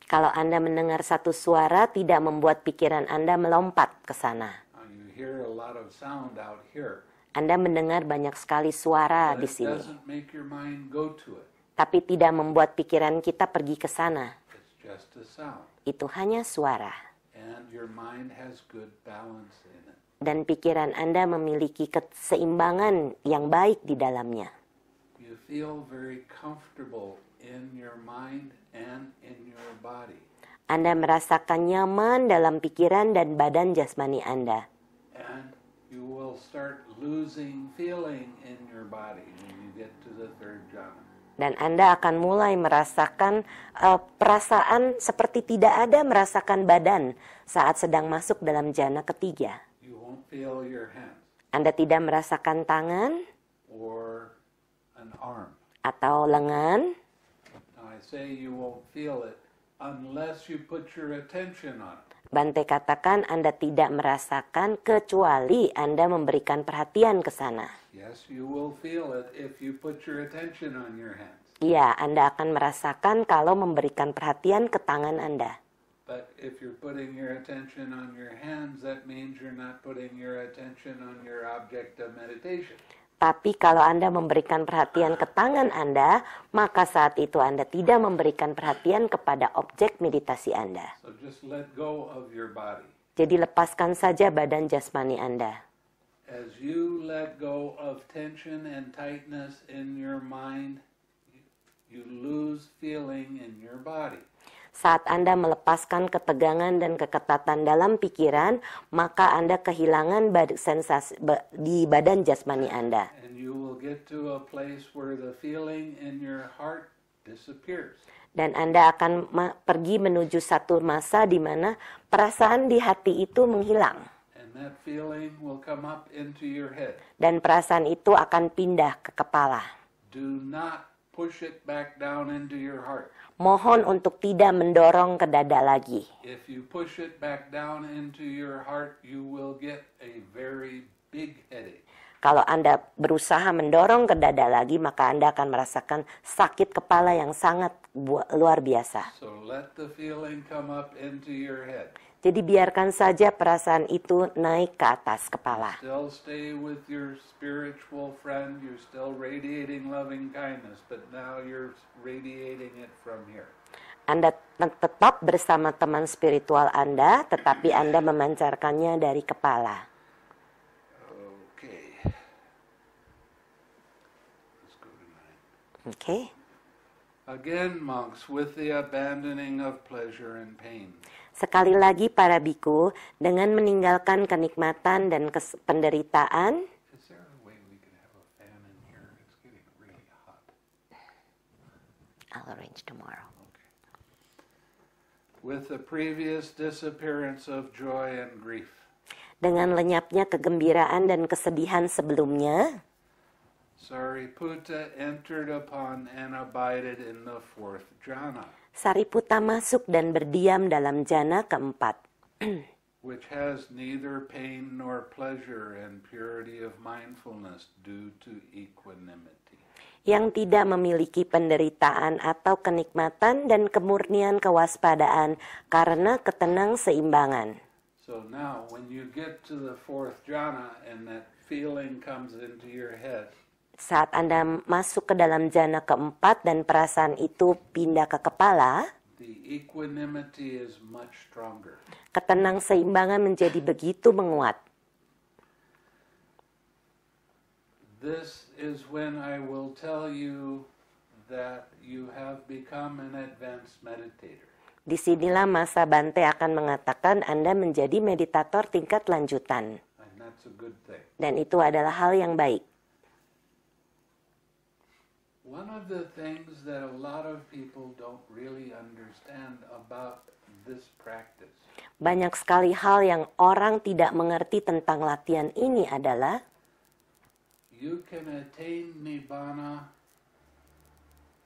Kalau Anda mendengar satu suara, tidak membuat pikiran Anda melompat ke sana. You hear a lot of sound out here, Anda mendengar banyak sekali suara but di it sini, doesn't make your mind go to it. tapi tidak membuat pikiran kita pergi ke sana. It's just a sound. Itu hanya suara. And your mind has good balance in it. Dan pikiran Anda memiliki keseimbangan yang baik di dalamnya. You feel very comfortable in your mind and in your body. Anda merasakan nyaman dalam pikiran dan badan jasmani Anda. And you will start losing feeling in your body when you get to the third jhana. Dan Anda akan mulai merasakan perasaan seperti tidak ada merasakan badan saat sedang masuk dalam jana ketiga. You won't feel your hands Anda tidak merasakan tangan or an arm. atau lengan. Now I say you won't feel it unless you put your attention on it. Bante katakan Anda tidak merasakan kecuali Anda memberikan perhatian ke sana. Yes, you will feel it if you put your attention on your hands. Iya, Anda akan merasakan kalau memberikan perhatian ke tangan Anda. But if you're putting your attention on your hands, that means you're not putting your attention on your object of meditation. Tapi kalau Anda memberikan perhatian ke tangan Anda, maka saat itu Anda tidak memberikan perhatian kepada objek meditasi Anda. So just let go of your body. Jadi lepaskan saja badan jasmani Anda. As you let go of tension and tightness in your mind, you lose feeling in your body. Saat Anda melepaskan ketegangan dan keketatan dalam pikiran, maka Anda kehilangan sensasi di badan jasmani Anda. And you will get to a place where the feeling in your heart disappears. Dan Anda akan pergi menuju satu masa di mana perasaan di hati itu menghilang. And that feeling will come up into your head. Dan perasaan itu akan pindah ke kepala. Do not push it back down into your heart. Mohon untuk tidak mendorong ke dada lagi. If you push it back down into your heart, you will get a very big headache. Kalau Anda berusaha mendorong ke dada lagi, maka Anda akan merasakan sakit kepala yang sangat luar biasa. So let the feeling come up into your head. Jadi biarkan saja perasaan itu naik ke atas kepala. Still stay with your spiritual friend. You're still radiating loving kindness, but now you're radiating it from here. Anda tetap bersama teman spiritual Anda, tetapi Anda memancarkannya dari kepala. Okay. Let's go to 9. Oke. Again, monks, with the abandoning of pleasure and pain. Sekali lagi para biku, dengan meninggalkan kenikmatan dan penderitaan, Is there a way we could have a fan in here? It's getting really hot. I'll arrange tomorrow. Okay. With the previous disappearance of joy and grief, Dengan lenyapnya kegembiraan dan kesedihan sebelumnya, Sariputta entered upon and abided in the fourth jhana, Sariputta masuk dan berdiam dalam jana keempat, which has neither pain nor pleasure and purity of mindfulness due to equanimity. yang tidak memiliki penderitaan atau kenikmatan dan kemurnian kewaspadaan karena ketenang-seimbangan. So now, when you get to the fourth jhana and that feeling comes into your head, Saat Anda masuk ke dalam jana keempat dan perasaan itu pindah ke kepala, the equanimity is much stronger. ketenang-seimbangan menjadi begitu menguat. This is when I will tell you that you have become an advanced meditator. Disinilah masa Bante akan mengatakan Anda menjadi meditator tingkat lanjutan. And that's a good thing. Dan itu adalah hal yang baik. One of the things that a lot of people don't really understand about this practice Banyak sekali hal yang orang tidak mengerti tentang latihan ini adalah you can attain nibbana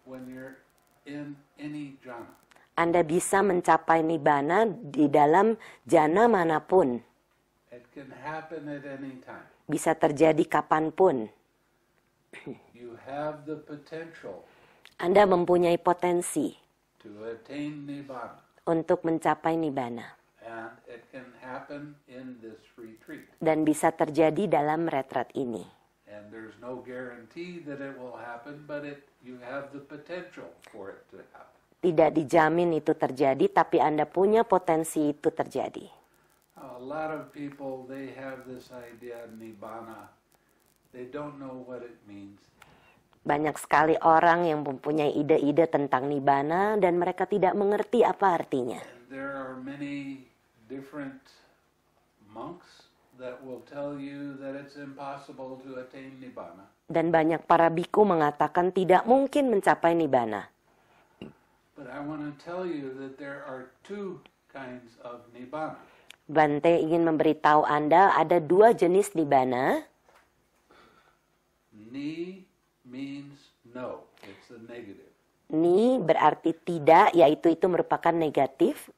when you're in any jhana. Anda bisa mencapai nibbana di dalam jana manapun. It can happen at any time. Bisa terjadi kapanpun. You have the potential Anda mempunyai potensi to attain nibbana, untuk mencapai nibbana. and it can happen in this retreat. Dan bisa terjadi dalam retret ini. And there's no guarantee that it will happen, but you have the potential for it to happen. Tidak dijamin itu terjadi, tapi Anda punya potensi itu terjadi. A lot of people, they have this idea of nibbana. They don't know what it means. Banyak sekali orang yang mempunyai ide-ide tentang nibbana dan mereka tidak mengerti apa artinya. And there are many different monks that will tell you that it's impossible to attain nibbana. Dan banyak para biku mengatakan tidak mungkin mencapai nibbana. But I want to tell you that there are two kinds of nibbana. Bante ingin memberitahu Anda ada dua jenis nibbana. Ni means no. It's a negative. Ni berarti tidak, yaitu itu merupakan negatif.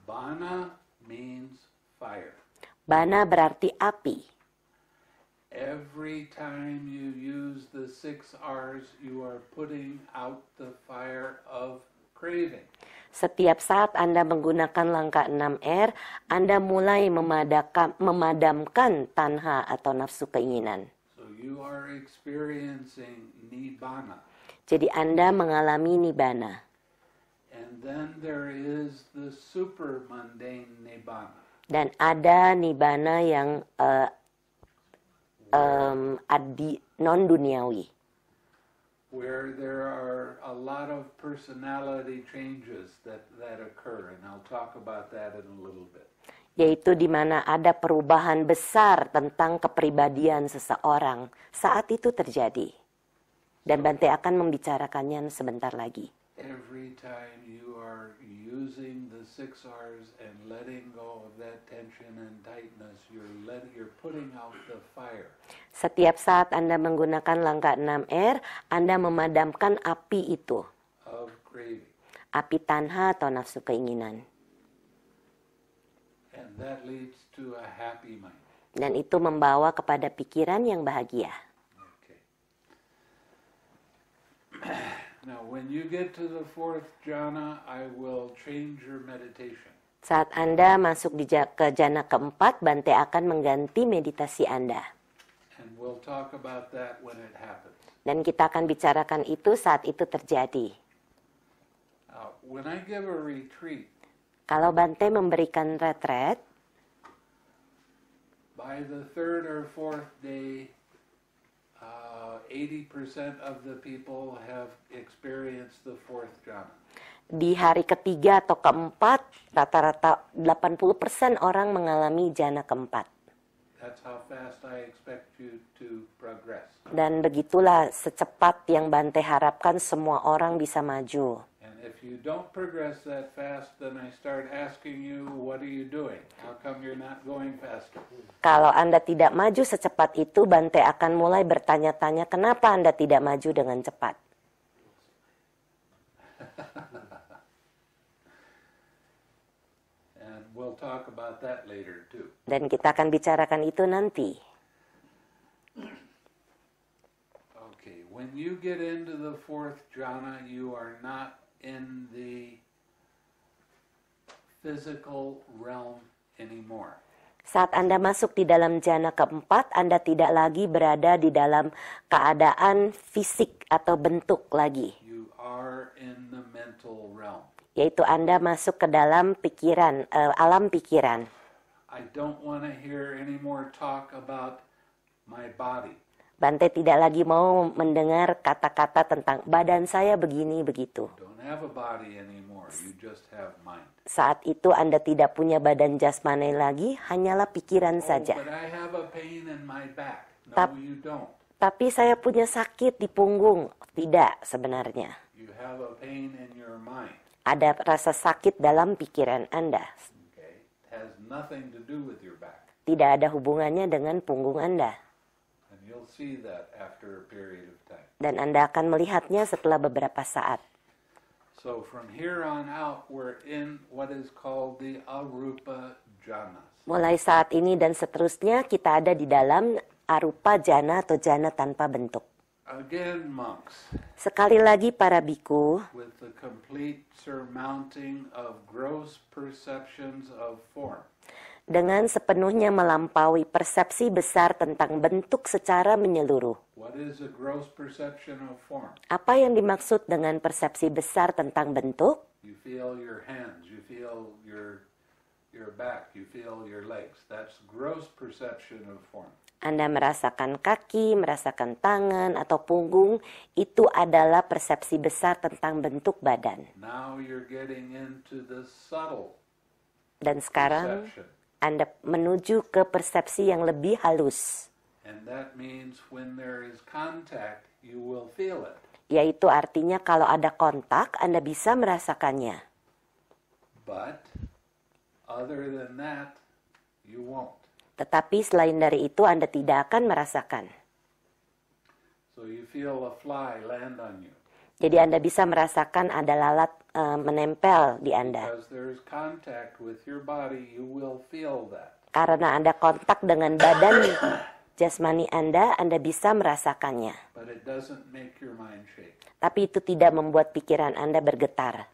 Bana means fire. Bana berarti api. Every time you use the 6 R's, you are putting out the fire of craving. Setiap saat Anda menggunakan langkah 6R, Anda mulai memadamkan tanha atau nafsu keinginan. So you are experiencing nibbana. Jadi Anda mengalami nibbana. And then there is the super mundane nibbana. Dan ada nibbana yang non-duniawi. Where there are a lot of personality changes that occur, and I'll talk about that in a little bit. Yaitu di mana ada perubahan besar tentang kepribadian seseorang saat itu terjadi. Dan Bante akan membicarakannya sebentar lagi. Every time you are using the 6 R's and letting go of that tension and tightness, you're putting out the fire. Setiap saat Anda menggunakan langkah 6R, Anda memadamkan api itu. Of craving. Api tanha atau nafsu keinginan. And that leads to a happy mind. Dan itu membawa kepada pikiran yang bahagia. Okay. Now, when you get to the 4th jhana, I will change your meditation. Saat Anda masuk ke jana keempat, Bante akan mengganti meditasi Anda. And we'll talk about that when it happens. Dan kita akan bicarakan itu saat itu terjadi. When I give a retreat, Kalau Bante memberikan retret, by the 3rd or 4th day, 80% of the people have experienced the 4th jhana. Di hari ketiga atau keempat, rata-rata 80% orang mengalami jana keempat. That's how fast I expect you to progress. Dan begitulah secepat yang Bante harapkan semua orang bisa maju. And if you don't progress that fast, then I start asking you, what are you doing? How come you're not going faster? Kalau Anda tidak maju secepat itu, Bante akan mulai bertanya-tanya kenapa Anda tidak maju dengan cepat. And we'll talk about that later too. Dan kita akan bicarakan itu nanti. Okay, when you get into the fourth jhana, you are not in the physical realm anymore. Saat Anda masuk di dalam jana keempat, Anda tidak lagi berada di dalam keadaan fisik atau bentuk lagi. You are in the mental realm. Yaitu Anda masuk ke dalam pikiran, alam pikiran. I don't want to hear any more talk about my body. Bante tidak lagi mau mendengar kata-kata tentang badan saya begini begitu. Don't have a body anymore. You just have mind. Saat itu Anda tidak punya badan jasmani lagi, hanyalah pikiran saja. But I have a pain in my back. No, Tap- you don't. Tapi saya punya sakit di punggung. Tidak sebenarnya. You have a pain in your mind. Ada rasa sakit dalam pikiran Anda. Okay? It has nothing to do with your back. Tidak ada hubungannya dengan punggung Anda. And you'll see that after a period of time. Dan Anda akan melihatnya setelah beberapa saat. So from here on out, we're in what is called the arupa jhanas. Mulai saat ini dan seterusnya kita ada di dalam arupa jana atau jana tanpa bentuk. Again, monks, Sekali lagi para biku, with the complete surmounting of gross perceptions of form. dengan sepenuhnya melampaui persepsi besar tentang bentuk secara menyeluruh. What is a gross perception of form? Apa yang dimaksud dengan persepsi besar tentang bentuk? You feel your hands, you feel your back, you feel your legs. That's gross perception of form. Anda merasakan kaki, merasakan tangan, atau punggung, itu adalah persepsi besar tentang bentuk badan. Now you're getting into the subtle Dan sekarang perception. Anda menuju ke persepsi yang lebih halus, And that means when there is contact, you will feel it. yaitu artinya kalau ada kontak, Anda bisa merasakannya. But other than that, you won't. Tetapi selain dari itu, Anda tidak akan merasakan. So you feel a fly land on you. Jadi Anda bisa merasakan ada lalat menempel di Anda. Because there's contact with your body, you will feel that. Karena Anda kontak dengan badan jasmani Anda bisa merasakannya. But it doesn't make your mind shake. Tapi itu tidak membuat pikiran Anda bergetar.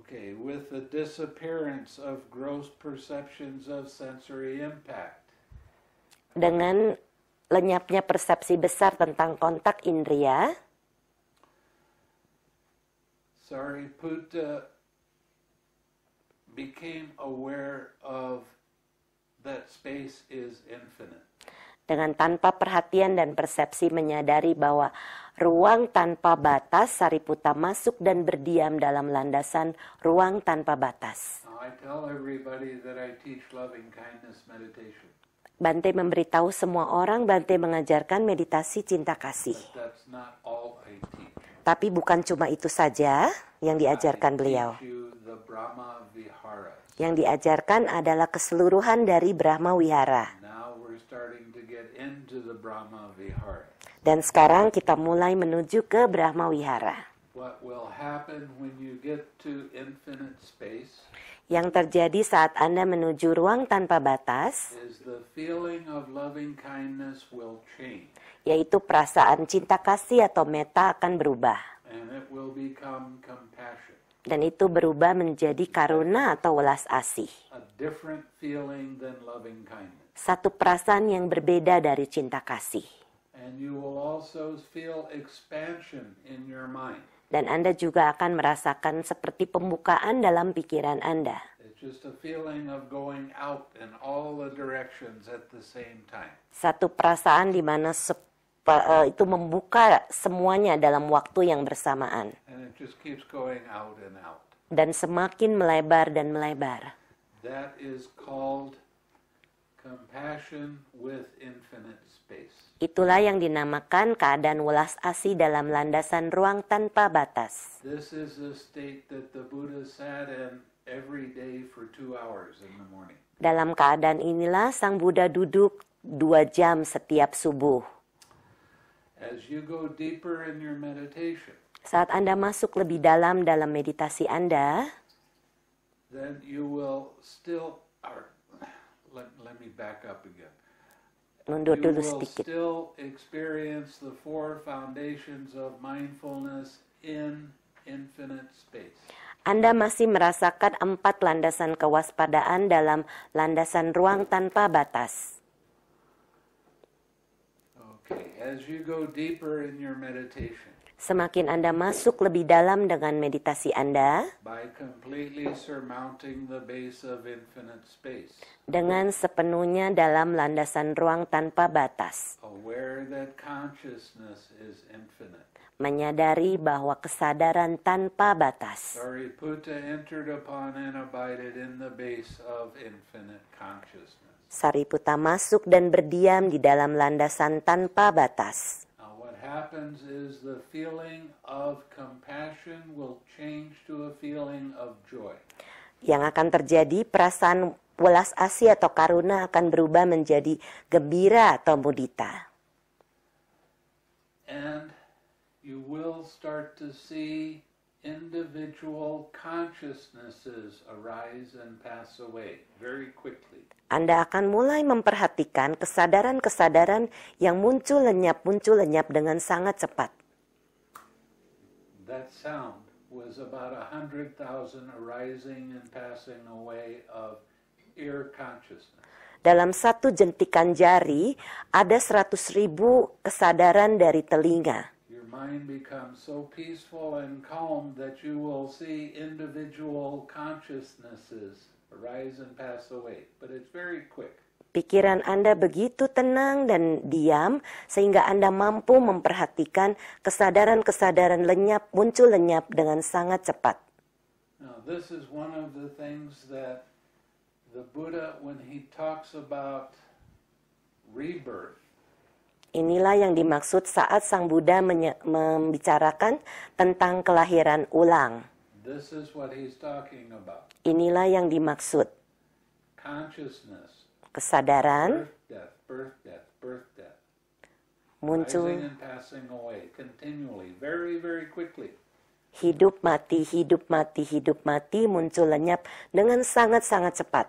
Okay, with the disappearance of gross perceptions of sensory impact, Dengan lenyapnya persepsi besar tentang kontak indera, Sariputta became aware of that space is infinite. dengan tanpa perhatian dan persepsi menyadari bahwa ruang tanpa batas, Sariputta masuk dan berdiam dalam landasan ruang tanpa batas. Now, I tell everybody that I teach loving kindness meditation. Bante memberitahu semua orang, Bante mengajarkan meditasi cinta kasih. But that's not all I teach. Tapi bukan cuma itu saja yang diajarkan beliau. I teach you the Brahma Viharas. Yang diajarkan adalah keseluruhan dari Brahma Wihara. Now we're starting to get into the Brahma Viharas. Dan sekarang kita mulai menuju ke Brahma Wihara. What will happen when you get to infinite space Yang terjadi saat Anda menuju ruang tanpa batas, is the feeling of loving kindness will change. yaitu perasaan cinta kasih atau metta akan berubah. And it will become compassion. Dan itu berubah menjadi karuna atau welas asih. A different feeling than loving kindness. Satu perasaan yang berbeda dari cinta kasih. And you will also feel expansion in your mind. Dan Anda juga akan merasakan seperti pembukaan dalam pikiran Anda. It's just a feeling of going out in all the directions at the same time. Satu perasaan di mana itu membuka semuanya dalam waktu yang bersamaan. And it just keeps going out and out. Dan semakin melebar dan melebar. That is called compassion with infinite space. Itulah yang dinamakan keadaan welas asih dalam landasan ruang tanpa batas. This is a state that the Buddha sat in every day for 2 hours in the morning. Dalam keadaan inilah Sang Buddha duduk 2 jam setiap subuh. As you go deeper in your meditation, Saat Anda masuk lebih dalam meditasi Anda, then you will still, let me back up again. mundur You dulu will sedikit. still experience the 4 foundations of mindfulness in infinite space. Anda masih merasakan 4 landasan kewaspadaan dalam landasan ruang tanpa batas. Okay, as you go deeper in your meditation, Semakin Anda masuk lebih dalam dengan meditasi Anda, by completely surmounting the base of infinite space, dengan sepenuhnya dalam landasan ruang tanpa batas, aware that consciousness is infinite. menyadari bahwa kesadaran tanpa batas. Sariputta entered upon and abided in the base of infinite consciousness. Sariputta masuk dan berdiam di dalam landasan tanpa batas. Now what happens is the feeling of compassion will change to a feeling of joy. Yang akan terjadi, perasaan welas asih atau karuna akan berubah menjadi gembira atau mudita. And you will start to see individual consciousnesses arise and pass away very quickly. Anda akan mulai memperhatikan kesadaran-kesadaran yang muncul lenyap dengan sangat cepat. That sound was about 100,000 arising and passing away of ear consciousness. Dalam satu jentikan jari, ada 100.000 kesadaran dari telinga. Your mind becomes so peaceful and calm that you will see individual consciousnesses arise and pass away. But it's very quick. Pikiran Anda begitu tenang dan diam, sehingga Anda mampu memperhatikan kesadaran-kesadaran muncul lenyap dengan sangat cepat. Now, this is one of the things that the Buddha, when he talks about rebirth, Inilah yang dimaksud saat Sang Buddha membicarakan tentang kelahiran ulang. this is what he's talking about. Inilah yang dimaksud. Consciousness, Kesadaran birth, death, birth, death, birth, death. muncul, Rising and passing away continually, very, very quickly. hidup mati, hidup mati, hidup mati, muncul lenyap dengan sangat-sangat cepat.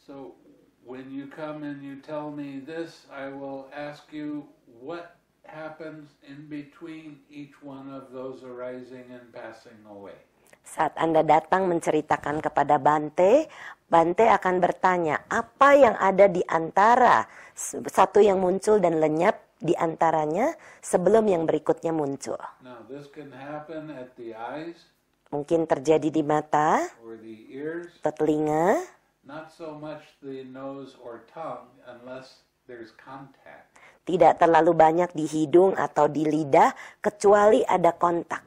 So when you come and you tell me this, I will ask you what happens in between each one of those arising and passing away. Saat Anda datang menceritakan kepada Bante, Bante akan bertanya, apa yang ada di antara satu yang muncul dan lenyap di antaranya sebelum yang berikutnya muncul. Now this can happen at the eyes Mungkin terjadi di mata or the ears, atau telinga, not so much the nose or tongue unless there's contact. tidak terlalu banyak di hidung atau di lidah, kecuali ada kontak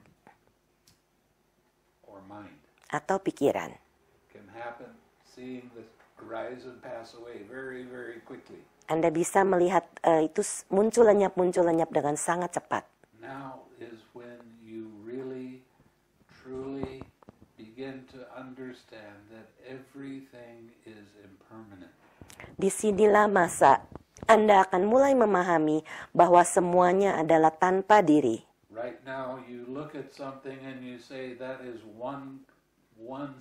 Or mind. atau pikiran. Can happen seeing this arise and pass away very, very quickly. Anda bisa melihat itu muncul lenyap dengan sangat cepat. Now is when you really, truly begin to understand that everything is impermanent. Disinilah masa Anda akan mulai memahami bahwa semuanya adalah tanpa diri. Right now you look at something and you say that is one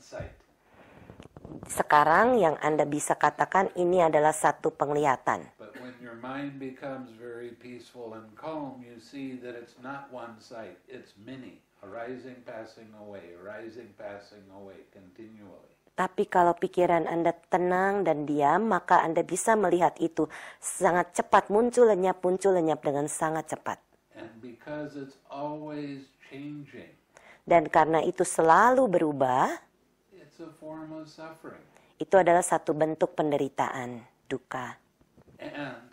sight. Sekarang yang Anda bisa katakan ini adalah satu penglihatan. But when your mind becomes very peaceful and calm, you see that it's not one sight, it's many, arising, passing away, continually. Tapi kalau pikiran Anda tenang dan diam, maka Anda bisa melihat itu sangat cepat muncul lenyap dengan sangat cepat. And because it's always changing, Dan karena itu selalu berubah, it's a form of suffering. Itu adalah satu bentuk penderitaan, duka. And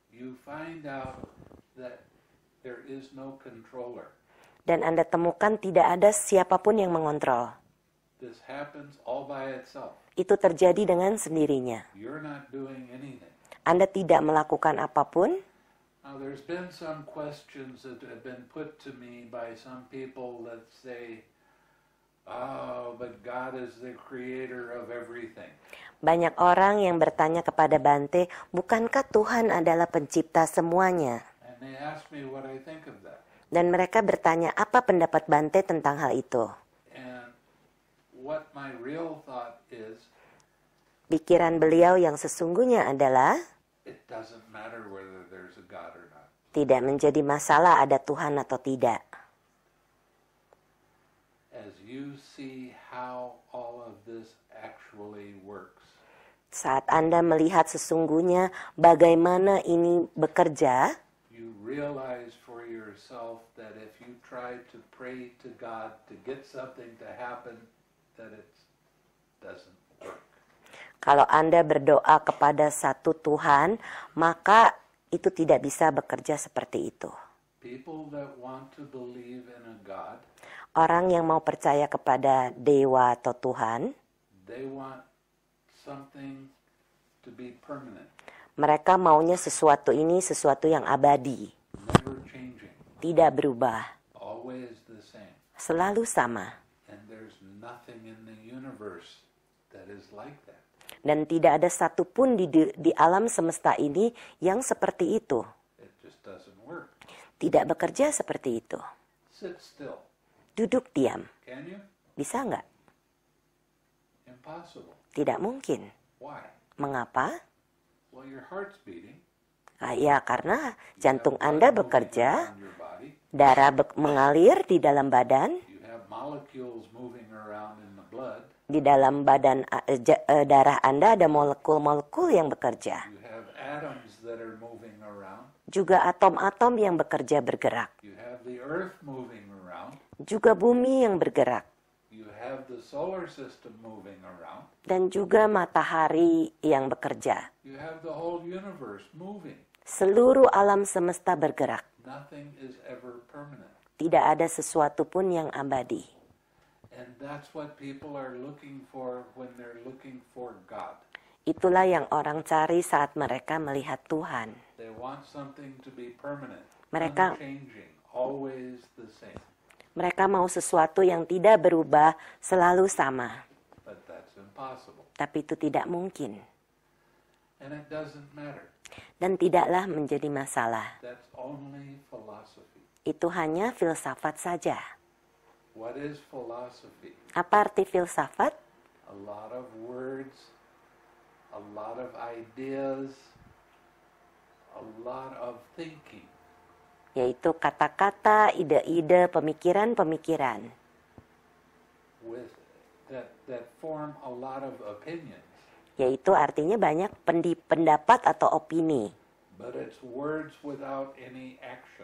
you find out that there is no controller. Dan Anda temukan tidak ada siapapun yang mengontrol. This happens all by itself. Itu terjadi dengan sendirinya. You're not doing anything. Anda tidak melakukan apapun. Now, there's been some questions that have been put to me by some people that say, oh, but God is the creator of everything. Banyak orang yang bertanya kepada Bante, bukankah Tuhan adalah pencipta semuanya? And they ask me what I think of that. Dan mereka bertanya, apa pendapat Bante tentang hal itu? And what my real thought is, Pikiran beliau yang sesungguhnya adalah, it doesn't matter whether there's a God or not. tidak menjadi masalah ada Tuhan atau tidak. As you see how all of this actually works, Saat Anda melihat sesungguhnya bagaimana ini bekerja, you realize for yourself that if you try to pray to God to get something to happen, that it doesn't work. kalau Anda berdoa kepada satu Tuhan, maka itu tidak bisa bekerja seperti itu. People that want to believe in a God, Orang yang mau percaya kepada dewa atau Tuhan, they want something to be permanent, mereka maunya sesuatu ini sesuatu yang abadi, never changing, tidak berubah, always the same. selalu sama. And there's nothing in the universe that is like that. Dan tidak ada satupun di alam semesta ini yang seperti itu. It just doesn't work. Tidak bekerja seperti itu. Sit still. Duduk diam. Can you? Bisa nggak? Impossible. Tidak mungkin. Why? Mengapa? Well, your heart's beating. Ya, karena jantung You have Anda blood moving bekerja, around your body. darah mengalir di dalam badan, You have molecules moving around in the blood. di dalam badan darah Anda ada molekul-molekul yang bekerja. You have atoms that are moving around. Juga atom-atom yang bekerja bergerak. You have the earth moving around. Juga bumi yang bergerak. You have the solar system moving around. Dan juga matahari yang bekerja. You have the whole universe moving. Seluruh alam semesta bergerak. Nothing is ever permanent. Tidak ada sesuatu pun yang abadi. And that's what people are looking for when they're looking for God. Itulah yang orang cari saat mereka melihat Tuhan. They want something to be permanent, Mereka- unchanging, always the same. Mereka mau sesuatu yang tidak berubah, selalu sama. But that's impossible. Tapi itu tidak mungkin. And it doesn't matter. Dan tidaklah menjadi masalah. That's only philosophy. Itu hanya filsafat saja. What is philosophy? Apa arti filsafat? A lot of words, a lot of ideas, a lot of thinking. Yaitu kata-kata, ide-ide, pemikiran-pemikiran. With that form a lot of opinions. Yaitu artinya banyak pendapat atau opini. But it's words without any action.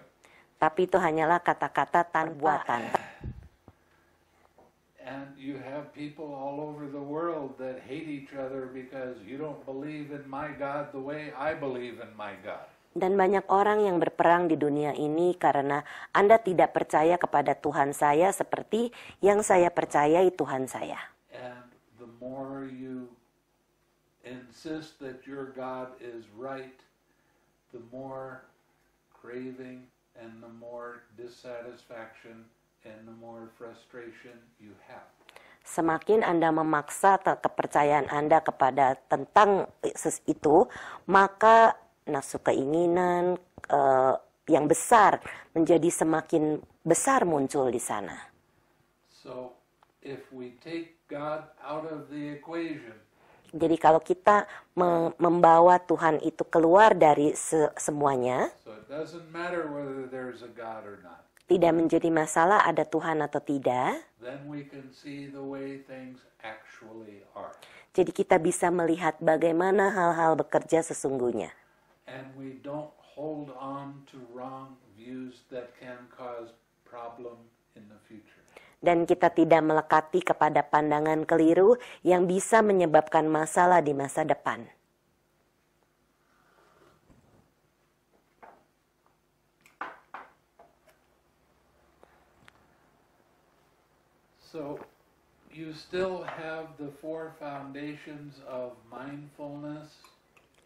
Tapi itu hanyalah kata-kata tanpa perbuatan. And you have people all over the world that hate each other because you don't believe in my God the way I believe in my God. Dan banyak orang yang berperang di dunia ini karena Anda tidak percaya kepada Tuhan saya seperti yang saya percayai Tuhan saya. And the more you insist that your God is right, the more craving and the more dissatisfaction and the more frustration you have. Semakin Anda memaksa kepercayaan Anda kepada tentang itu, maka nafsu keinginan yang besar menjadi semakin besar muncul di sana. So, if we take God out of the equation, Jadi kalau kita membawa Tuhan itu keluar dari semuanya, so it doesn't matter whether there's a God or not, tidak menjadi masalah ada Tuhan atau tidak, then we can see the way things actually are. jadi kita bisa melihat bagaimana hal-hal bekerja sesungguhnya. And we don't hold on to wrong views that can cause problem in the future. Dan kita tidak melekati kepada pandangan keliru yang bisa menyebabkan masalah di masa depan. So, you still have the 4 foundations of mindfulness.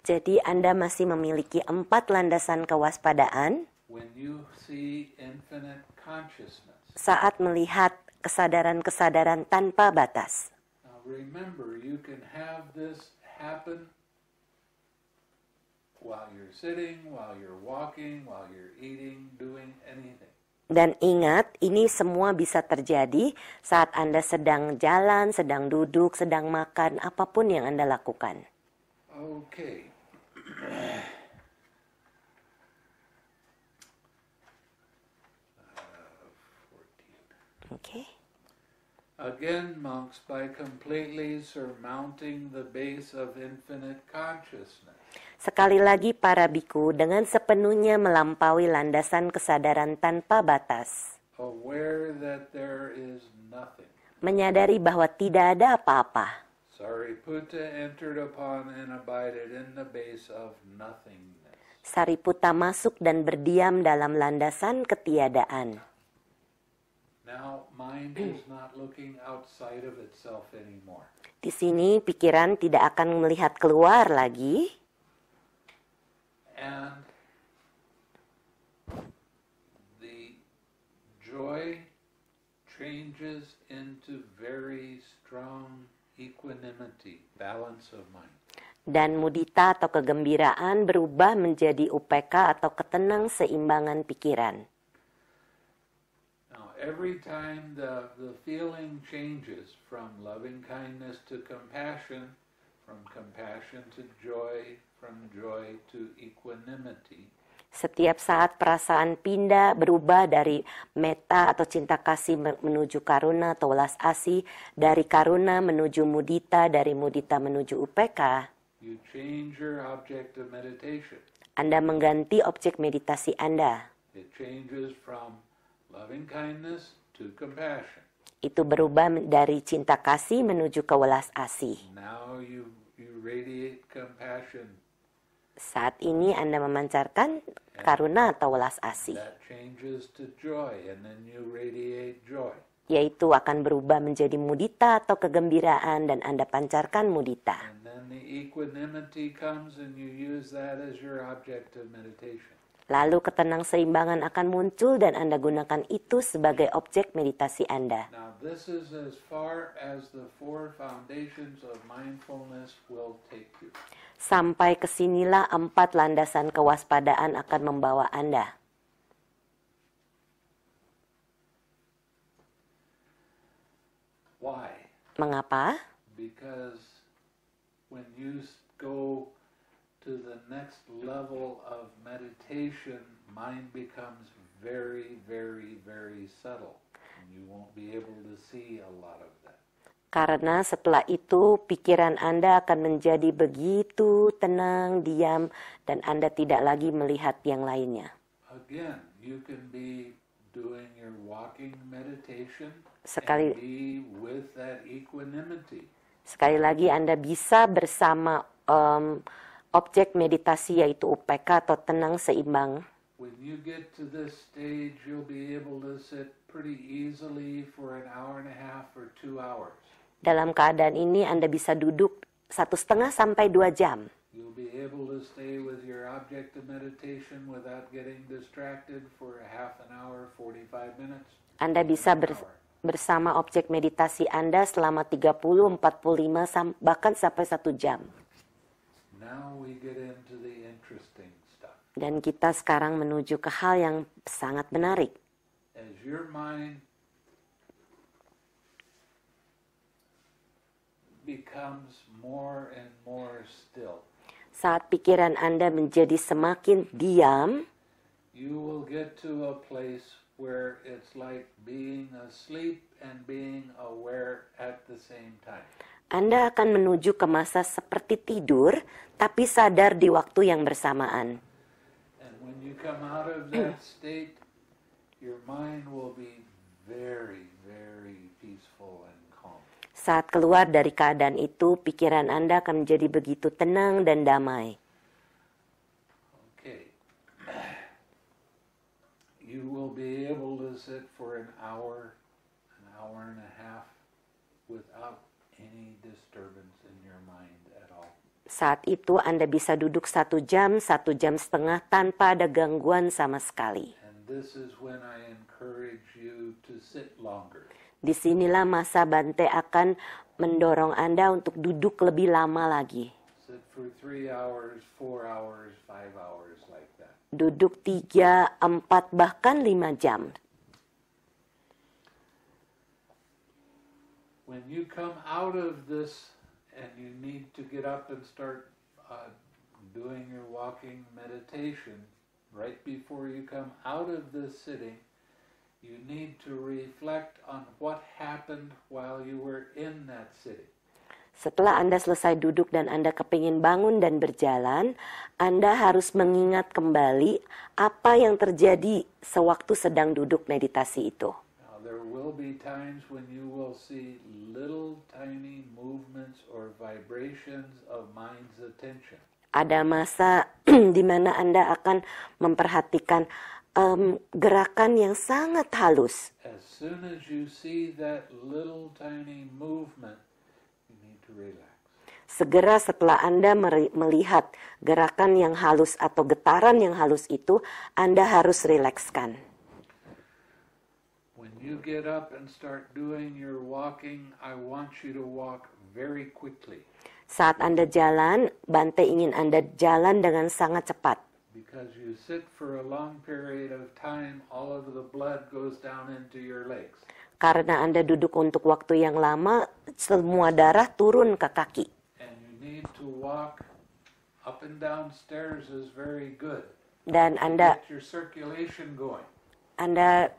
Jadi Anda masih memiliki 4 landasan kewaspadaan When you see infinite consciousness. saat melihat kesadaran-kesadaran tanpa batas. Now remember, you can have this happen while you're sitting, while you're walking, while you're eating, doing anything. Dan ingat, ini semua bisa terjadi saat Anda sedang jalan, sedang duduk, sedang makan, apapun yang Anda lakukan. Okay. Oke. Again, monks, by completely surmounting the base of infinite consciousness. Sekali lagi para biku dengan sepenuhnya melampaui landasan kesadaran tanpa batas. Aware that there is nothing. Menyadari bahwa tidak ada apa-apa. Sariputta entered upon and abided in the base of nothingness. Sariputta masuk dan berdiam dalam landasan ketiadaan. Now, mind is not looking outside of itself anymore. Di sini pikiran tidak akan melihat keluar lagi. And the joy changes into very strong equanimity, balance of mind. Dan mudita atau kegembiraan berubah menjadi upeka atau ketenang seimbangan pikiran. Now, every time the feeling changes from loving kindness to compassion, from compassion to joy, from joy to equanimity. Setiap saat perasaan pindah berubah dari metta atau cinta kasih menuju karuna atau welas asih, dari karuna menuju mudita, dari mudita menuju upeka. You change your object of meditation. Anda mengganti objek meditasi Anda. It changes from loving kindness to compassion. Itu berubah dari cinta kasih menuju ke welas asih. Now you radiate compassion. Saat ini Anda memancarkan karuna atau welas asih. That changes to joy, and then you radiate joy. Yaitu akan berubah menjadi mudita atau kegembiraan dan Anda pancarkan mudita. And then the equanimity comes and you use that as your object of meditation. Lalu ketenang seimbangan akan muncul dan Anda gunakan itu sebagai objek meditasi Anda. Now this is as far as the 4 foundations of mindfulness will take you. Sampai kesinilah 4 landasan kewaspadaan akan membawa Anda. Why? Mengapa? Because when you go to the next level of meditation, mind becomes very, very, very subtle. And you won't be able to see a lot of that. Karena setelah itu pikiran Anda akan menjadi begitu tenang, diam, dan Anda tidak lagi melihat yang lainnya. Again, you can be doing your walking meditation Sekali- and be with that equanimity. Sekali lagi Anda bisa bersama objek meditasi yaitu upeka atau tenang seimbang. When you get to this stage, you'll be able to sit pretty easily for an hour and a half or 2 hours. Dalam keadaan ini Anda bisa duduk 1,5 sampai 2 jam. You'll be able to stay with your object of meditation without getting distracted for a half an hour, 45 minutes. Anda bisa bersama objek meditasi Anda selama 30, 45, bahkan sampai 1 jam. Now we get into the interesting stuff. Dan kita sekarang menuju ke hal yang sangat menarik. As your mind becomes more and more still, Saat pikiran Anda menjadi semakin diam, you will get to a place where it's like being asleep and being aware at the same time. Anda akan menuju ke masa seperti tidur, tapi sadar di waktu yang bersamaan. And when you come out of that state, your mind will be very, very Saat keluar dari keadaan itu, pikiran Anda akan menjadi begitu tenang dan damai. Okay. You will be able to sit for an hour and a half without any disturbance in your mind at all. Saat itu Anda bisa duduk 1 jam, 1,5 jam tanpa ada gangguan sama sekali. And this is when I encourage you to sit longer. Disinilah masa Bante akan mendorong Anda untuk duduk lebih lama lagi. Sit for 3 hours, 4 hours, 5 hours like that. Duduk 3, 4, bahkan 5 jam. When you come out of this and you need to get up and start doing your walking meditation, right before you come out of this sitting, you need to reflect on what happened while you were in that sitting. Setelah Anda selesai duduk dan Anda kepingin bangun dan berjalan, Anda harus mengingat kembali apa yang terjadi sewaktu sedang duduk meditasi itu. Now, there will be times when you will see little tiny movements or vibrations of mind's attention. Ada masa di mana Anda akan memperhatikan gerakan yang sangat halus. As soon as you see that little tiny movement, you need to relax. Segera setelah Anda melihat gerakan yang halus atau getaran yang halus itu, Anda harus rilekskan. When you get up and start doing your walking, I want you to walk very quickly. Saat Anda jalan, Bante ingin Anda jalan dengan sangat cepat. Because you sit for a long period of time, all of the blood goes down into your legs. Karena Anda duduk untuk waktu yang lama, semua darah turun ke kaki. And you need to walk up and down stairs is very good. Dan Anda Get your circulation going.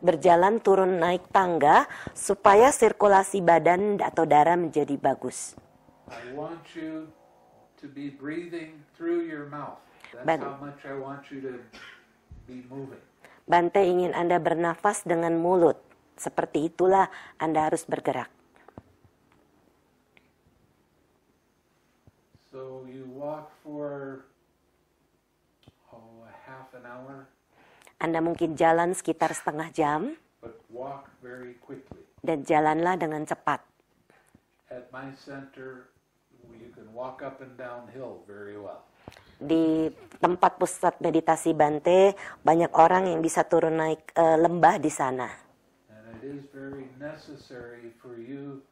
berjalan turun naik tangga supaya sirkulasi badan atau darah menjadi bagus. I want you to be breathing through your mouth. That's how much I want you to be moving. Bante ingin Anda bernafas dengan mulut. Seperti itulah Anda harus bergerak. So you walk for a half an hour, Anda mungkin jalan sekitar setengah jam but walk very quickly. dan jalanlah dengan cepat. At my center, you can walk up and down hill very well. Di tempat pusat meditasi Bante, banyak orang yang bisa turun naik lembah di sana. And it is very necessary for you,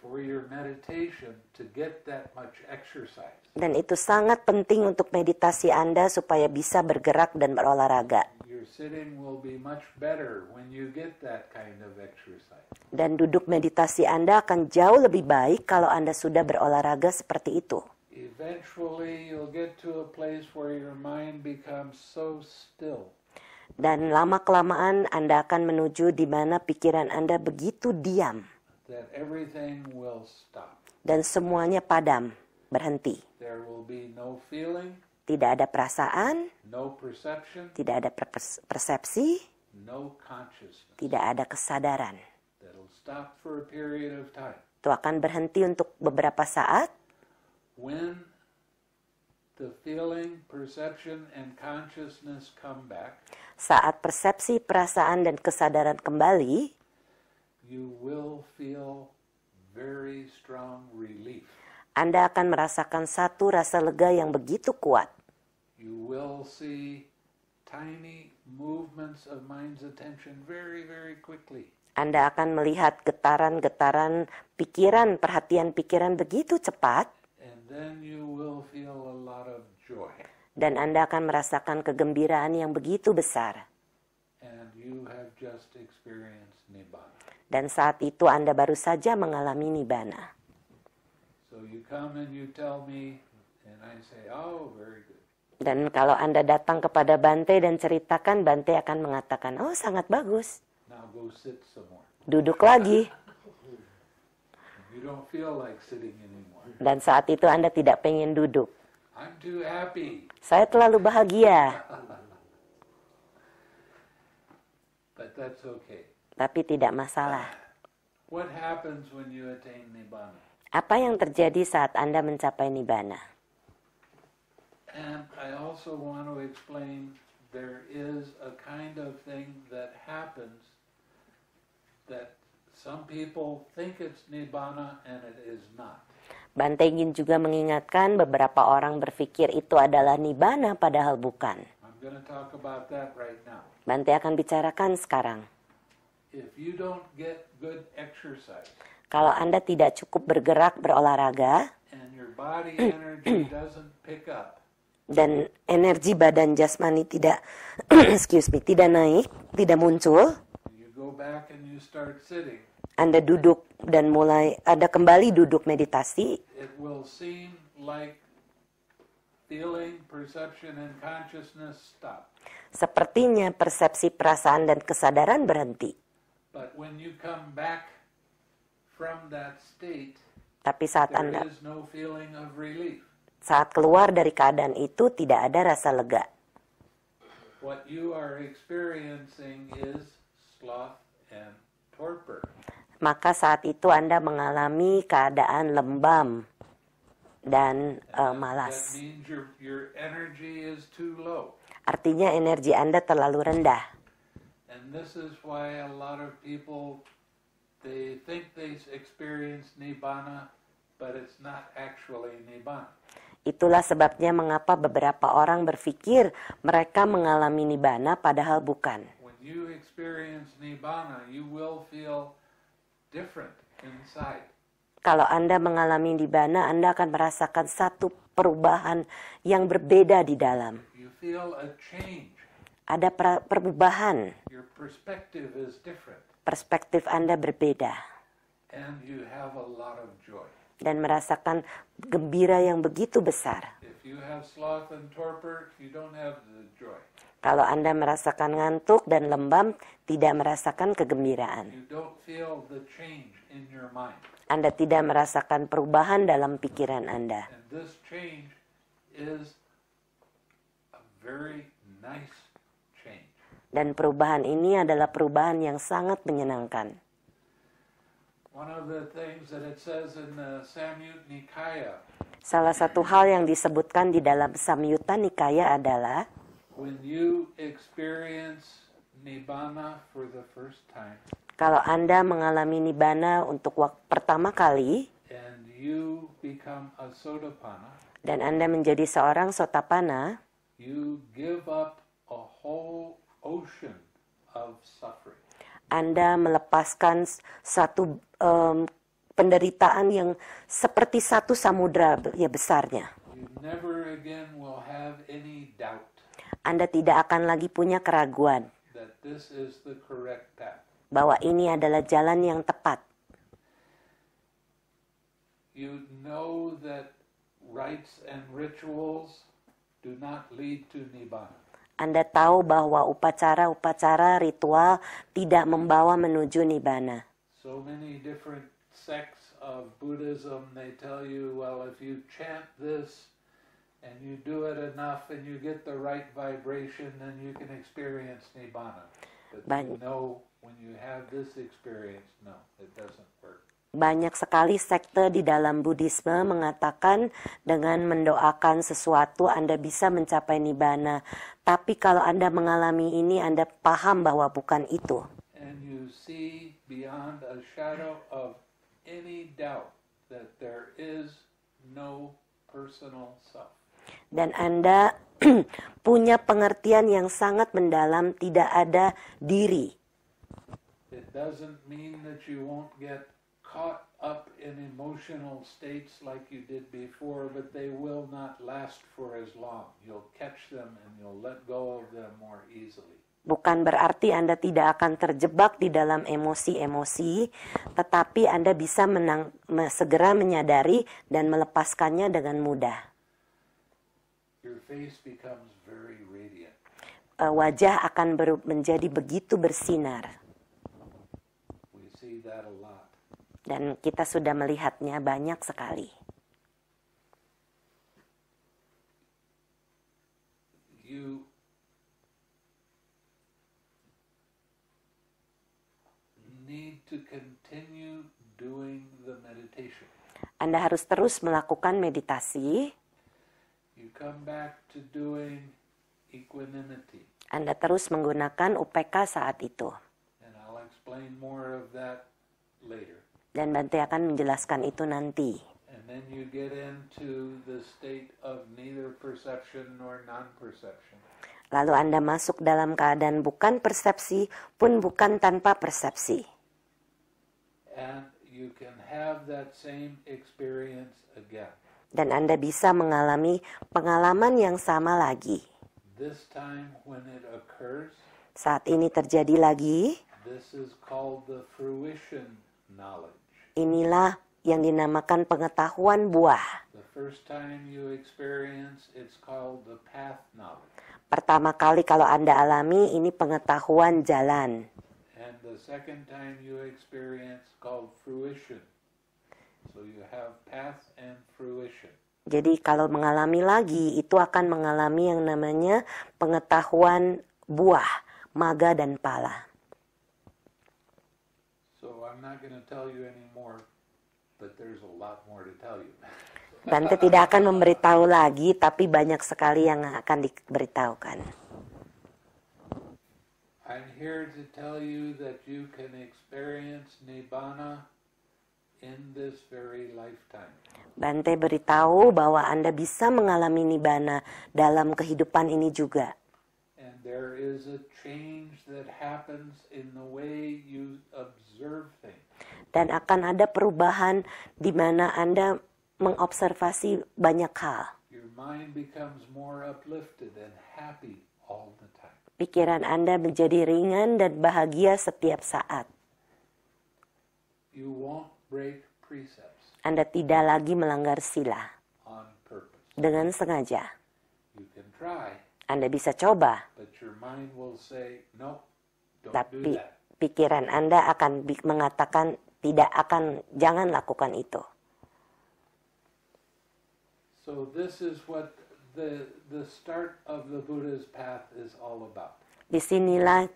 for your meditation, to get that much exercise. Dan itu sangat penting untuk meditasi Anda supaya bisa bergerak dan berolahraga. Your sitting will be much better when you get that kind of exercise. Dan duduk meditasi Anda akan jauh lebih baik kalau Anda sudah berolahraga seperti itu. Eventually, you'll get to a place where your mind becomes so still. Dan lama-kelamaan Anda akan menuju di mana pikiran Anda begitu diam. That everything will stop. Dan semuanya padam, berhenti. There will be no feeling, Tidak ada perasaan, no perception, tidak ada persepsi, no consciousness. tidak ada kesadaran. That'll stop for a period of time. Itu akan berhenti untuk beberapa saat. When the feeling, perception, and consciousness come back, Saat persepsi, perasaan, dan kesadaran kembali, you will feel very strong relief. Anda akan merasakan satu rasa lega yang begitu kuat. You will see tiny movements of mind's attention very, very quickly. Anda akan melihat getaran-getaran pikiran, perhatian pikiran begitu cepat. And then you will feel a lot of joy. Dan Anda akan merasakan kegembiraan yang begitu besar. And you have just experienced Nibbana. Dan saat itu Anda baru saja mengalami Nibbana. So you come and you tell me, and I say, oh, very good. Dan kalau Anda datang kepada Bante dan ceritakan, Bante akan mengatakan, oh sangat bagus. Now go sit some more. Duduk lagi. You don't feel like sitting anymore. Dan saat itu Anda tidak pengen duduk. I'm too happy. Saya terlalu bahagia. But that's okay. Tapi tidak masalah. what happens when you attain Nibbana? Apa yang terjadi saat Anda mencapai Nibbana? And I also want to explain there is a kind of thing that happens that some people think it's Nibbana and it is not. Bante ingin juga mengingatkan beberapa orang berpikir itu adalah Nibbana padahal bukan. I'm going to talk about that right now. Bante akan bicarakan sekarang. If you don't get good exercise Kalau Anda tidak cukup bergerak berolahraga and your body energy doesn't pick up, dan energi badan jasmani tidak tidak naik, tidak muncul, you go back and you start sitting, Anda duduk dan Anda kembali duduk meditasi, it will seem like feeling, perception, and consciousness stop. sepertinya persepsi, perasaan, dan kesadaran berhenti. But when you come back from that state, Tapi saat there Anda is no feeling of relief. saat keluar dari keadaan itu tidak ada rasa lega. What you are experiencing is sloth and torpor. Maka saat itu Anda mengalami keadaan lembam dan That malas. means your energy is too low. Artinya energi Anda terlalu rendah. And this is why a lot of people, they think they experience Nibbana, but it's not actually Nibbana. Itulah sebabnya mengapa beberapa orang berpikir mereka mengalami Nibbana padahal bukan. When you experience Nibbana, you will feel different inside. Kalau Anda mengalami Nibbana, Anda akan merasakan satu perubahan yang berbeda di dalam. You feel a change. Ada perubahan, Your perspective is different. perspektif Anda berbeda. And you have a lot of joy. Dan merasakan gembira yang begitu besar. If you have sloth and torpor, you don't have the joy. Kalau Anda merasakan ngantuk dan lembam, tidak merasakan kegembiraan. You don't feel the change in your mind. Anda tidak merasakan perubahan dalam pikiran Anda. And this change is a very nice change. Dan perubahan ini adalah perubahan yang sangat menyenangkan. One of the things that it says in the Samyutta Nikaya, Salah satu hal yang disebutkan di dalam Samyutta Nikaya adalah when you experience Nibbana for the first time, kalau Anda mengalami Nibbana untuk pertama kali and you become a Sotapanna, dan Anda menjadi seorang Sotapanna, you give up a whole ocean of suffering. Anda melepaskan satu penderitaan yang seperti satu samudra ya besarnya. You never again will have any doubt Anda tidak akan lagi punya keraguan that this is the correct path. bahwa ini adalah jalan yang tepat. You know that rites and rituals do not lead to Nibbana. Anda tahu bahwa upacara-upacara ritual tidak membawa menuju Nibbana. So many different sects of Buddhism, they tell you, well, if you chant this and you do it enough and you get the right vibration, then you can experience Nibbana. But you know, when you have this experience, no, it doesn't work. Banyak sekali sekte di dalam Buddhisme mengatakan dengan mendoakan sesuatu Anda bisa mencapai Nibbana. Tapi kalau Anda mengalami ini, Anda paham bahwa bukan itu. And you see beyond a shadow of any doubt that there is no personal self. Dan Anda punya pengertian yang sangat mendalam, tidak ada diri. It doesn't mean that you won't get caught up in emotional states like you did before, but they will not last for as long. You'll catch them and you'll let go of them more easily. Bukan berarti Anda tidak akan terjebak di dalam emosi-emosi, tetapi Anda bisa segera menyadari dan melepaskannya dengan mudah. Your face becomes very radiant. Wajah akan menjadi begitu bersinar. We see that a lot. Dan kita sudah melihatnya banyak sekali. You need to continue continue doing the meditation. Anda harus terus melakukan meditasi. You come back to doing equanimity. Anda terus menggunakan UPK saat itu. And I'll explain more of that later. Dan Bante akan menjelaskan itu nanti. And then you get into the state of neither perception nor non-perception. Lalu Anda masuk dalam keadaan bukan persepsi pun bukan tanpa persepsi. And you can have that same experience again. Dan Anda bisa mengalami pengalaman yang sama lagi. This time when it occurs, Saat ini terjadi lagi, this is called the fruition knowledge. inilah yang dinamakan pengetahuan buah. The first time you experience, it's called the path knowledge. Pertama kali kalau Anda alami, ini pengetahuan jalan. And the second time you experience called fruition. So you have path and fruition. Jadi kalau mengalami lagi, itu akan mengalami yang namanya pengetahuan buah, maga dan pala. So I'm not going to tell you anymore, but there's a lot more to tell you. Bante tidak akan memberitahu lagi, tapi banyak sekali yang akan diberitahukan. I'm here to tell you that you can experience Nibbana in this very lifetime. Bante beritahu bahwa Anda bisa mengalami nibbana dalam kehidupan ini juga. And there is a change that happens in the way you observe things. Dan akan ada perubahan di mana Anda mengobservasi banyak hal. Your mind becomes more uplifted and happy all the time. Pikiran Anda menjadi ringan dan bahagia setiap saat. You won't break precepts Anda tidak lagi melanggar sila on purpose. dengan sengaja. You can try, Anda bisa coba, but your mind will say, no, don't do tapi that. pikiran Anda akan mengatakan jangan lakukan itu. So this is what the start of the Buddha's path is all about. Disinilah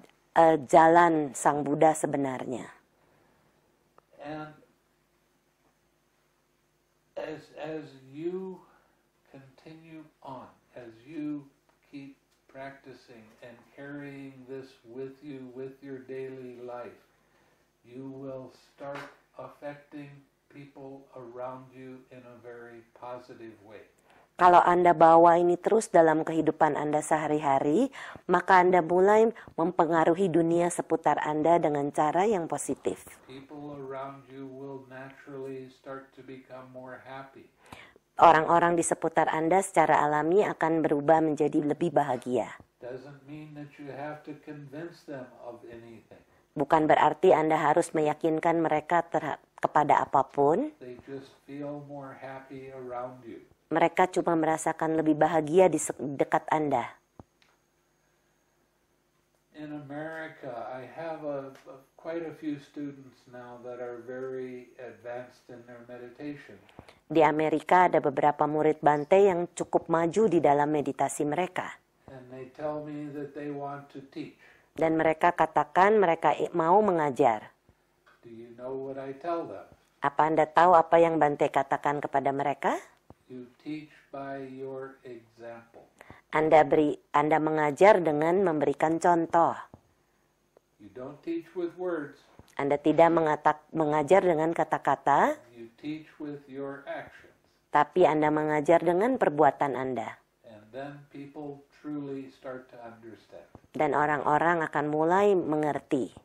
jalan Sang Buddha sebenarnya. And as you continue on, as you keep practicing and carrying this with you with your daily life, you will start affecting people around you in a very positive way. Kalau Anda bawa ini terus dalam kehidupan Anda sehari-hari, maka Anda mulai mempengaruhi dunia seputar Anda dengan cara yang positif. People around you will naturally start to become more happy. Orang-orang di seputar Anda secara alami akan berubah menjadi lebih bahagia. Doesn't mean that you have to convince them of anything. Bukan berarti Anda harus meyakinkan mereka kepada apapun. They just feel more happy around you. Mereka cuma merasakan lebih bahagia di dekat Anda. In America, I have quite a few students now that are very advanced in their meditation. Di Amerika ada beberapa murid Bante yang cukup maju di dalam meditasi mereka. And they tell me that they want to teach. Dan mereka katakan mereka mau mengajar. Do you know what I tell them? Apa Anda tahu apa yang Bante katakan kepada mereka? You teach by your example. Anda mengajar dengan memberikan contoh. You don't teach with words. Anda tidak mengajar dengan kata-kata, You teach with your actions. tapi Anda mengajar dengan perbuatan Anda. And then people truly start to understand. Dan orang-orang akan mulai mengerti.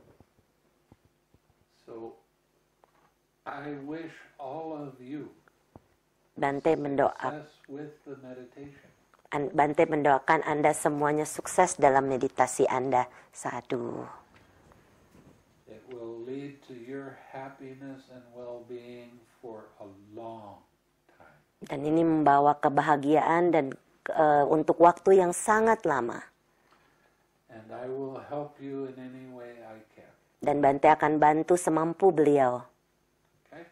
So I wish all of you Bante success with the meditation. Bante mendoakan Anda semuanya sukses dalam meditasi Anda. Sadu. It will lead to your happiness and well-being for a long time. Dan ini membawa kebahagiaan dan untuk waktu yang sangat lama. And I will help you in any way I can. Dan Bante akan bantu semampu beliau. Okay?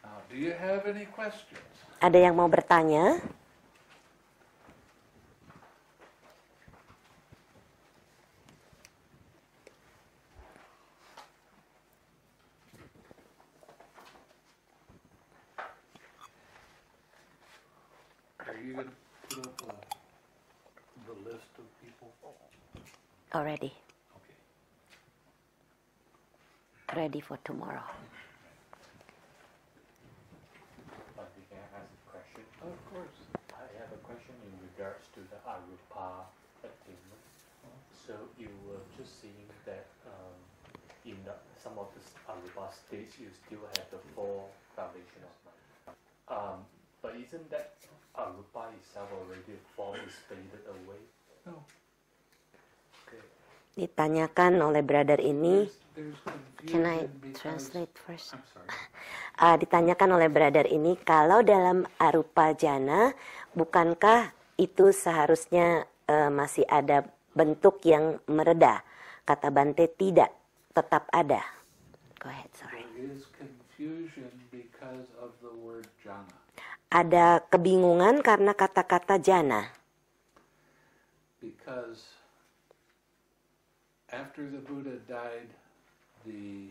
Now, do you have any questions? Ada yang mau bertanya? you going to put up the list of people? Already. Okay. Ready for tomorrow. Can I ask a question? Of course. I have a question in regards to the Arupa attainment. So you were just saying that in some of the Arupa states you still have the four foundational. But isn't that Arupa itself already four is faded away? No. Okay. Ditanyakan oleh brother ini, There's can I confusion because... translate first? I'm sorry. Ditanyakan oleh brother ini, kalau dalam arupa jana, bukankah itu seharusnya masih ada bentuk yang mereda? Kata Bante, tidak, tetap ada. Go ahead, sorry. There is confusion because of the word jhana. Ada kebingungan karena kata-kata jana. Because after the Buddha died, the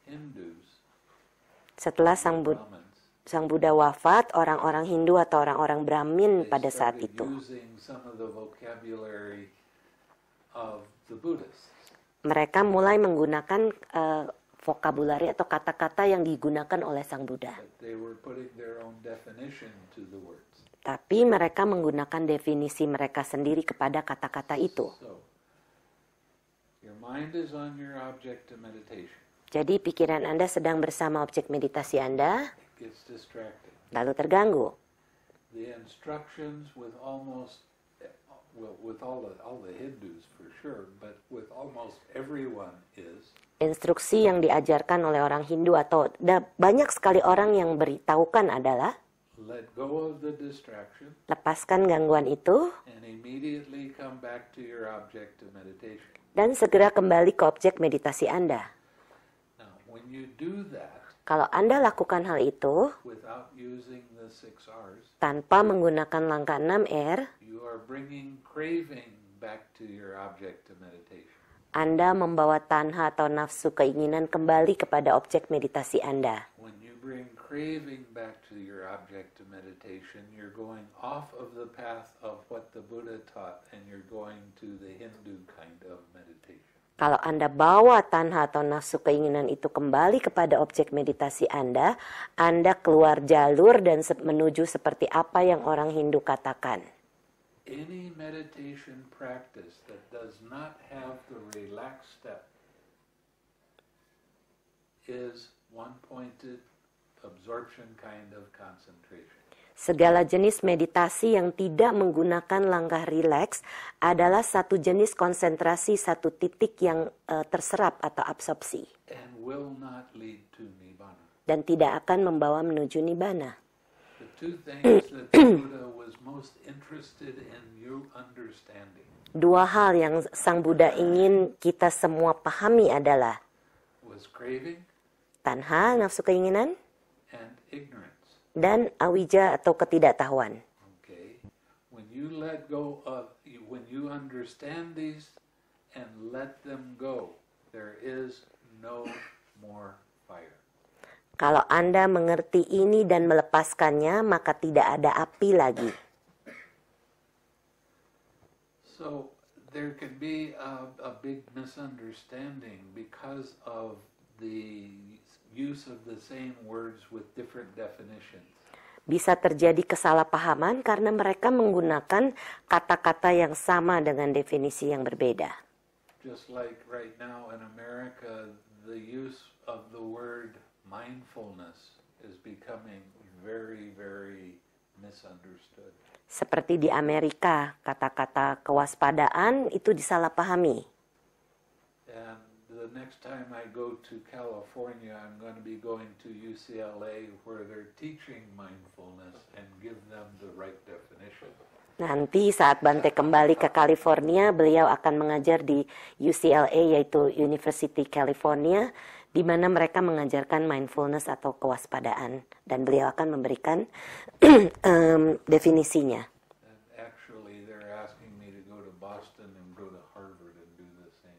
Hindus, Setelah Brahmins, Sang Buddha wafat, orang-orang Hindu atau orang-orang Brahmin they pada saat started itu, using some of the vocabulary of the Buddhists. mereka mulai menggunakan vokabulari atau kata-kata yang digunakan oleh Sang Buddha. But they were putting their own definition to the words. Tapi mereka menggunakan definisi mereka sendiri kepada kata-kata itu. So, your mind is on your object of meditation. Jadi pikiran Anda sedang bersama objek meditasi Anda, It gets distracted. lalu terganggu. The instructions with almost, well, with all the Hindus for sure, but with almost everyone is, Instruksi yang diajarkan oleh orang Hindu atau banyak sekali orang yang beritahukan adalah let go of the distraction lepaskan gangguan itu and immediately come back to your object of meditation. dan segera kembali ke objek meditasi Anda. Now, when you do that Kalau Anda lakukan hal itu without using the 6 R's, tanpa menggunakan langkah 6R, you are bringing craving back to your object of meditation. Anda membawa tanha atau nafsu keinginan kembali kepada objek meditasi Anda. When you bring craving back to your object of meditation, you're going off of the path of what the Buddha taught and you're going to the Hindu kind of meditation. Kalau Anda bawa tanha atau nafsu keinginan itu kembali kepada objek meditasi Anda keluar jalur dan menuju seperti apa yang orang Hindu katakan. Any meditation practice that does not have the relaxed step is one-pointed absorption kind of concentration. Segala jenis meditasi yang tidak menggunakan langkah rileks adalah satu jenis konsentrasi, satu titik yang terserap atau absorpsi. And will not lead to nibbana. Dan tidak akan membawa menuju nibbana. The two things that the Buddha was most interested in you understanding Dua hal yang Sang Buddha ingin kita semua pahami adalah was craving tanha, nafsu keinginan, and ignorance. dan awija atau ketidaktahuan. Okay? When you let go of, when you understand these and let them go, there is no more fire. Kalau Anda mengerti ini dan melepaskannya, maka tidak ada api lagi. So there can be a big misunderstanding because of the use of the same words with different definitions. Bisa terjadi kesalahpahaman karena mereka menggunakan kata-kata yang sama dengan definisi yang berbeda. Just like right now in America, the use of the word mindfulness is becoming very, very misunderstood. Seperti di Amerika, kata-kata kewaspadaan itu disalahpahami. And the next time I go to California, I'm going to be going to UCLA where they're teaching mindfulness and give them the right definition. Nanti saat Bante kembali ke California, beliau akan mengajar di UCLA, yaitu University California, di mana mereka mengajarkan mindfulness atau kewaspadaan. Dan beliau akan memberikan definisinya. And actually, they're asking me to go to Boston and go to Harvard and do the same.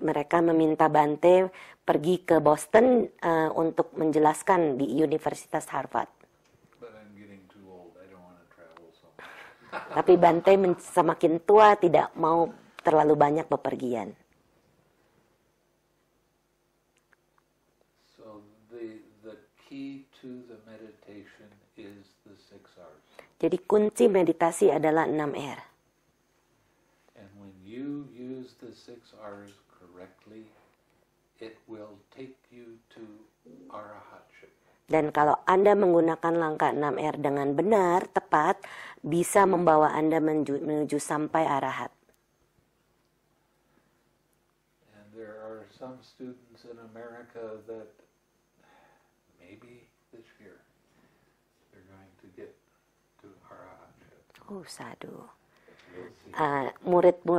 Mereka meminta Bante pergi ke Boston untuk menjelaskan di Universitas Harvard. But I'm getting too old. I don't want to travel so much. Tapi Bante semakin tua tidak mau terlalu banyak bepergian. So the key to the meditation is the 6 R's. Jadi kunci meditasi adalah 6R. And when you use the 6 R's correctly, it will take you to arahatship. Dan kalau Anda menggunakan langkah 6R dengan benar, tepat, bisa membawa Anda menuju sampai arahat. And there are some students in America that maybe this year they're going to get to arahatship. Sadhu. We'll see.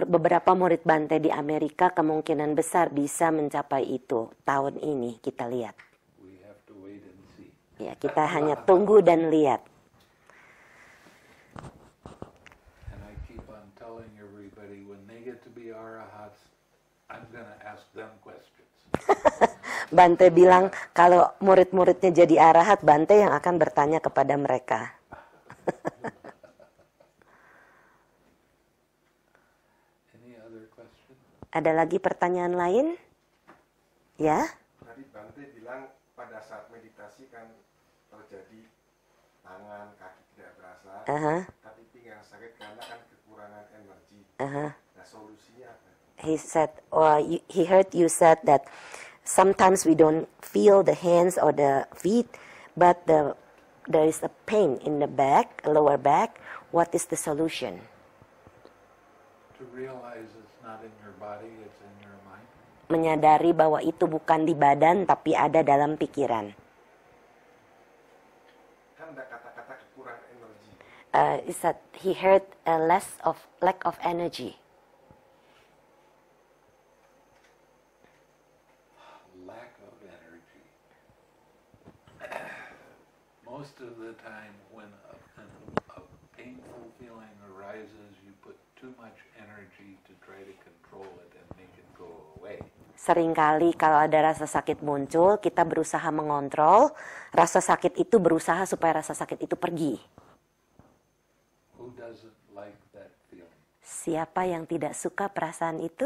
Beberapa murid Bante di Amerika kemungkinan besar bisa mencapai itu tahun ini, kita lihat. We have to wait and see. Ya, kita hanya tunggu dan lihat. And I keep on telling everybody when they get to be arahats, I'm going to ask them questions. Bante bilang kalau murid-muridnya jadi arahat, Bante yang akan bertanya kepada mereka. Any other question? Ada lagi pertanyaan lain? Ya? Tadi Bante bilang pada saat meditasi kan terjadi tangan, kaki tidak berasa, Aha, tapi pinggang sakit karena kan kekurangan energi. aha. Nah solusinya apa? He said, he heard you said that sometimes we don't feel the hands or the feet, but there is a pain in the back, lower back. What is the solution? To realize it's not in your body, it's in your mind. Menyadari bahwa itu bukan di badan, tapi ada dalam pikiran. Kan ada kata-kata kekurangan energi. Is that he heard a lack of energy. Lack of energy. Most of the time when a painful feeling arises, you put too much energy to try to control it and make it go away. Seringkali kalau ada rasa sakit muncul, kita berusaha mengontrol, rasa sakit itu berusaha supaya rasa sakit itu pergi. Who doesn't like that feeling? Siapa yang tidak suka perasaan itu?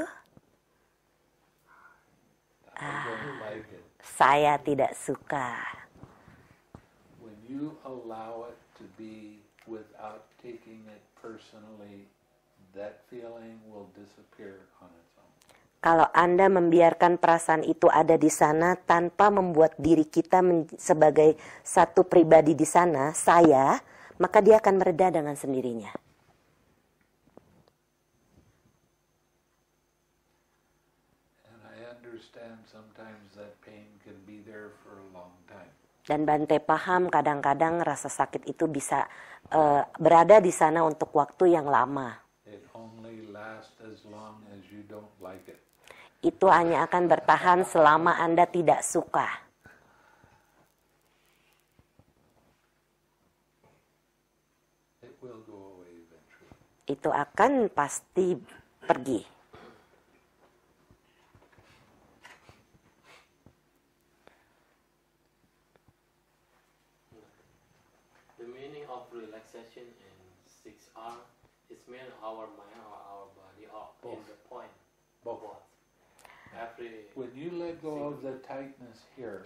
I don't like it. Saya tidak suka. When you allow it to be without taking it personally, that feeling will disappear on its own. Kalau Anda membiarkan perasaan itu ada di sana tanpa membuat diri kita sebagai satu pribadi di sana, saya, maka dia akan mereda dengan sendirinya. And I understand sometimes that pain can be there for a long time. Dan Bante paham kadang-kadang rasa sakit itu bisa berada di sana untuk waktu yang lama. It only lasts as long as you don't like it. Itu hanya akan bertahan selama Anda tidak suka. It will go away eventually. Itu akan pasti pergi. The meaning of relaxation in 6R is mean our mind or our body or in Both. the point. Both. Every When you let go of the tightness here,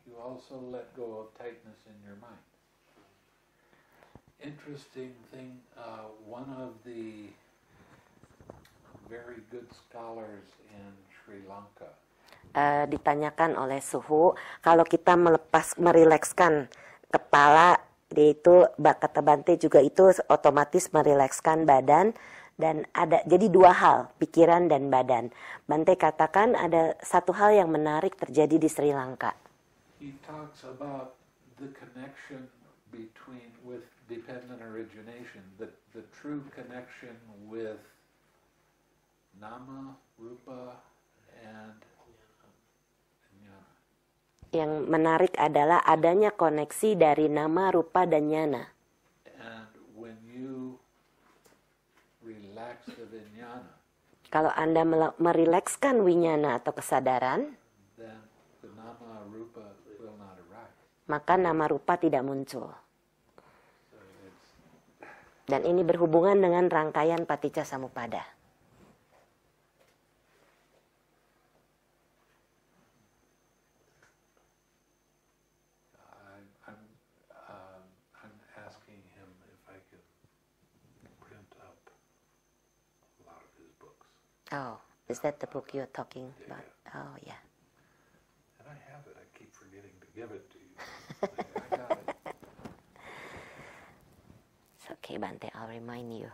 you also let go of tightness in your mind. Interesting thing, one of the very good scholars in Sri Lanka, Ditanyakan oleh Suhu, kalau kita merilekskan kepala, yaitu kata Bante juga itu otomatis merilekskan badan, dan ada jadi dua hal, pikiran dan badan. Bante katakan ada satu hal yang menarik terjadi di Sri Lanka. he talks about the connection with dependent origination, the true connection with nama, rupa, and jnana. Yang menarik adalah adanya koneksi dari nama, rupa, dan nyana. And when you relax the vijnana, Kalau Anda merilekskan winyana atau kesadaran, then the nama, rupa will not arise. maka nama rupa tidak muncul. So it's Dan ini berhubungan dengan rangkaian Paticca Samuppada. I'm asking him if I could print up a lot of his books. Oh, is that the book you're talking about? Oh, yeah. And I have it. I keep forgetting to give it to you. I got it. It's okay, Bante. I'll remind you.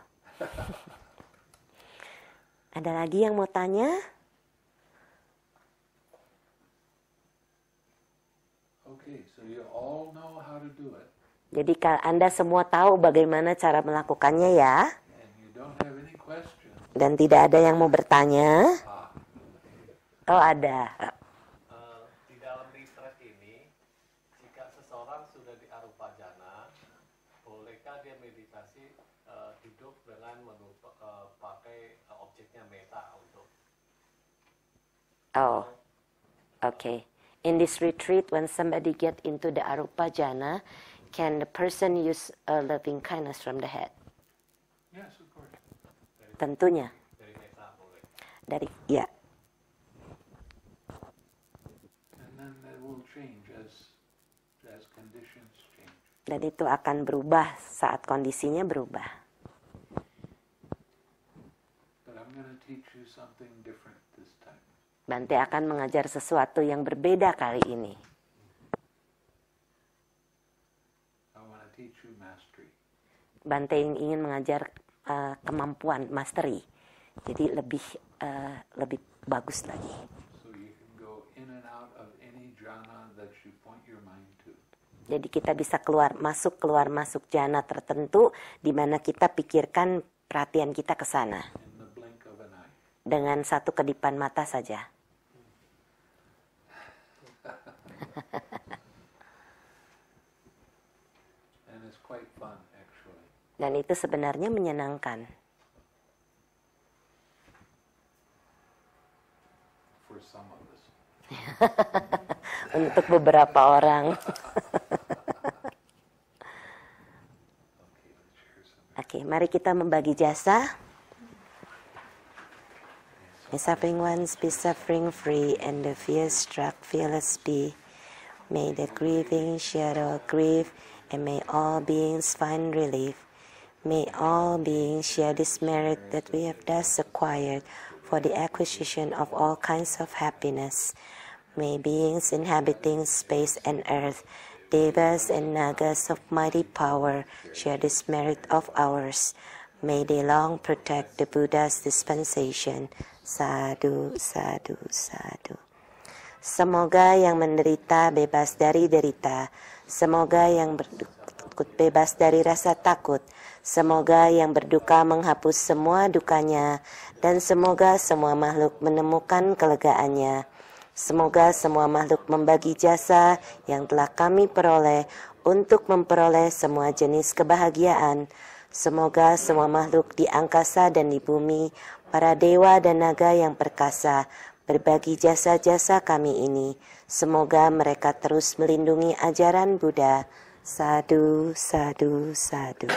Ada lagi yang mau tanya? Okay, so you all know how to do it. Jadi Anda semua tahu bagaimana cara melakukannya ya? And you don't have any questions. Dan tidak ada yang mau bertanya? Oh, ada. Di dalam retreat ini, jika seseorang sudah di arupa jana, bolehkah dia meditasi duduk dengan pakai objeknya meta untuk? Oh, okay. In this retreat, when somebody get into the arupa jhana, can the person use loving kindness from the head? Yes, of course. Tentunya. Dari meta boleh. Ya. And then it will change as conditions change. Dan itu akan berubah saat kondisinya berubah. But I'm going to teach you something different this time. Bante akan mengajar sesuatu yang berbeda kali ini. I want to teach you mastery. Bante ingin mengajar kemampuan mastery. Jadi lebih bagus lagi. So you can go in and out of any jhana that you point your mind to. Jadi kita bisa keluar masuk jhana tertentu di mana kita pikirkan perhatian kita ke sana. In the blink of an eye. Dengan satu kedipan mata saja. And it's quite fun, actually. Dan itu sebenarnya menyenangkan. For some of us. Untuk beberapa orang. Oke, mari kita membagi jasa. May suffering ones be suffering free and the fear struck fearless be. May the grieving share all grief and may all beings find relief. May all beings share this merit that we have thus acquired for the acquisition of all kinds of happiness. May beings inhabiting space and earth, devas and nagas of mighty power, share this merit of ours. May they long protect the Buddha's dispensation. Sadhu, sadhu, sadhu. Semoga yang menderita bebas dari derita. Semoga yang bertakut bebas dari rasa takut. Semoga yang berduka menghapus semua dukanya. Dan semoga semua makhluk menemukan kelegaannya. Semoga semua makhluk membagi jasa yang telah kami peroleh untuk memperoleh semua jenis kebahagiaan. Semoga semua makhluk di angkasa dan di bumi, para dewa dan naga yang perkasa, berbagi jasa-jasa kami ini. Semoga mereka terus melindungi ajaran Buddha. Sadhu, sadhu, sadhu.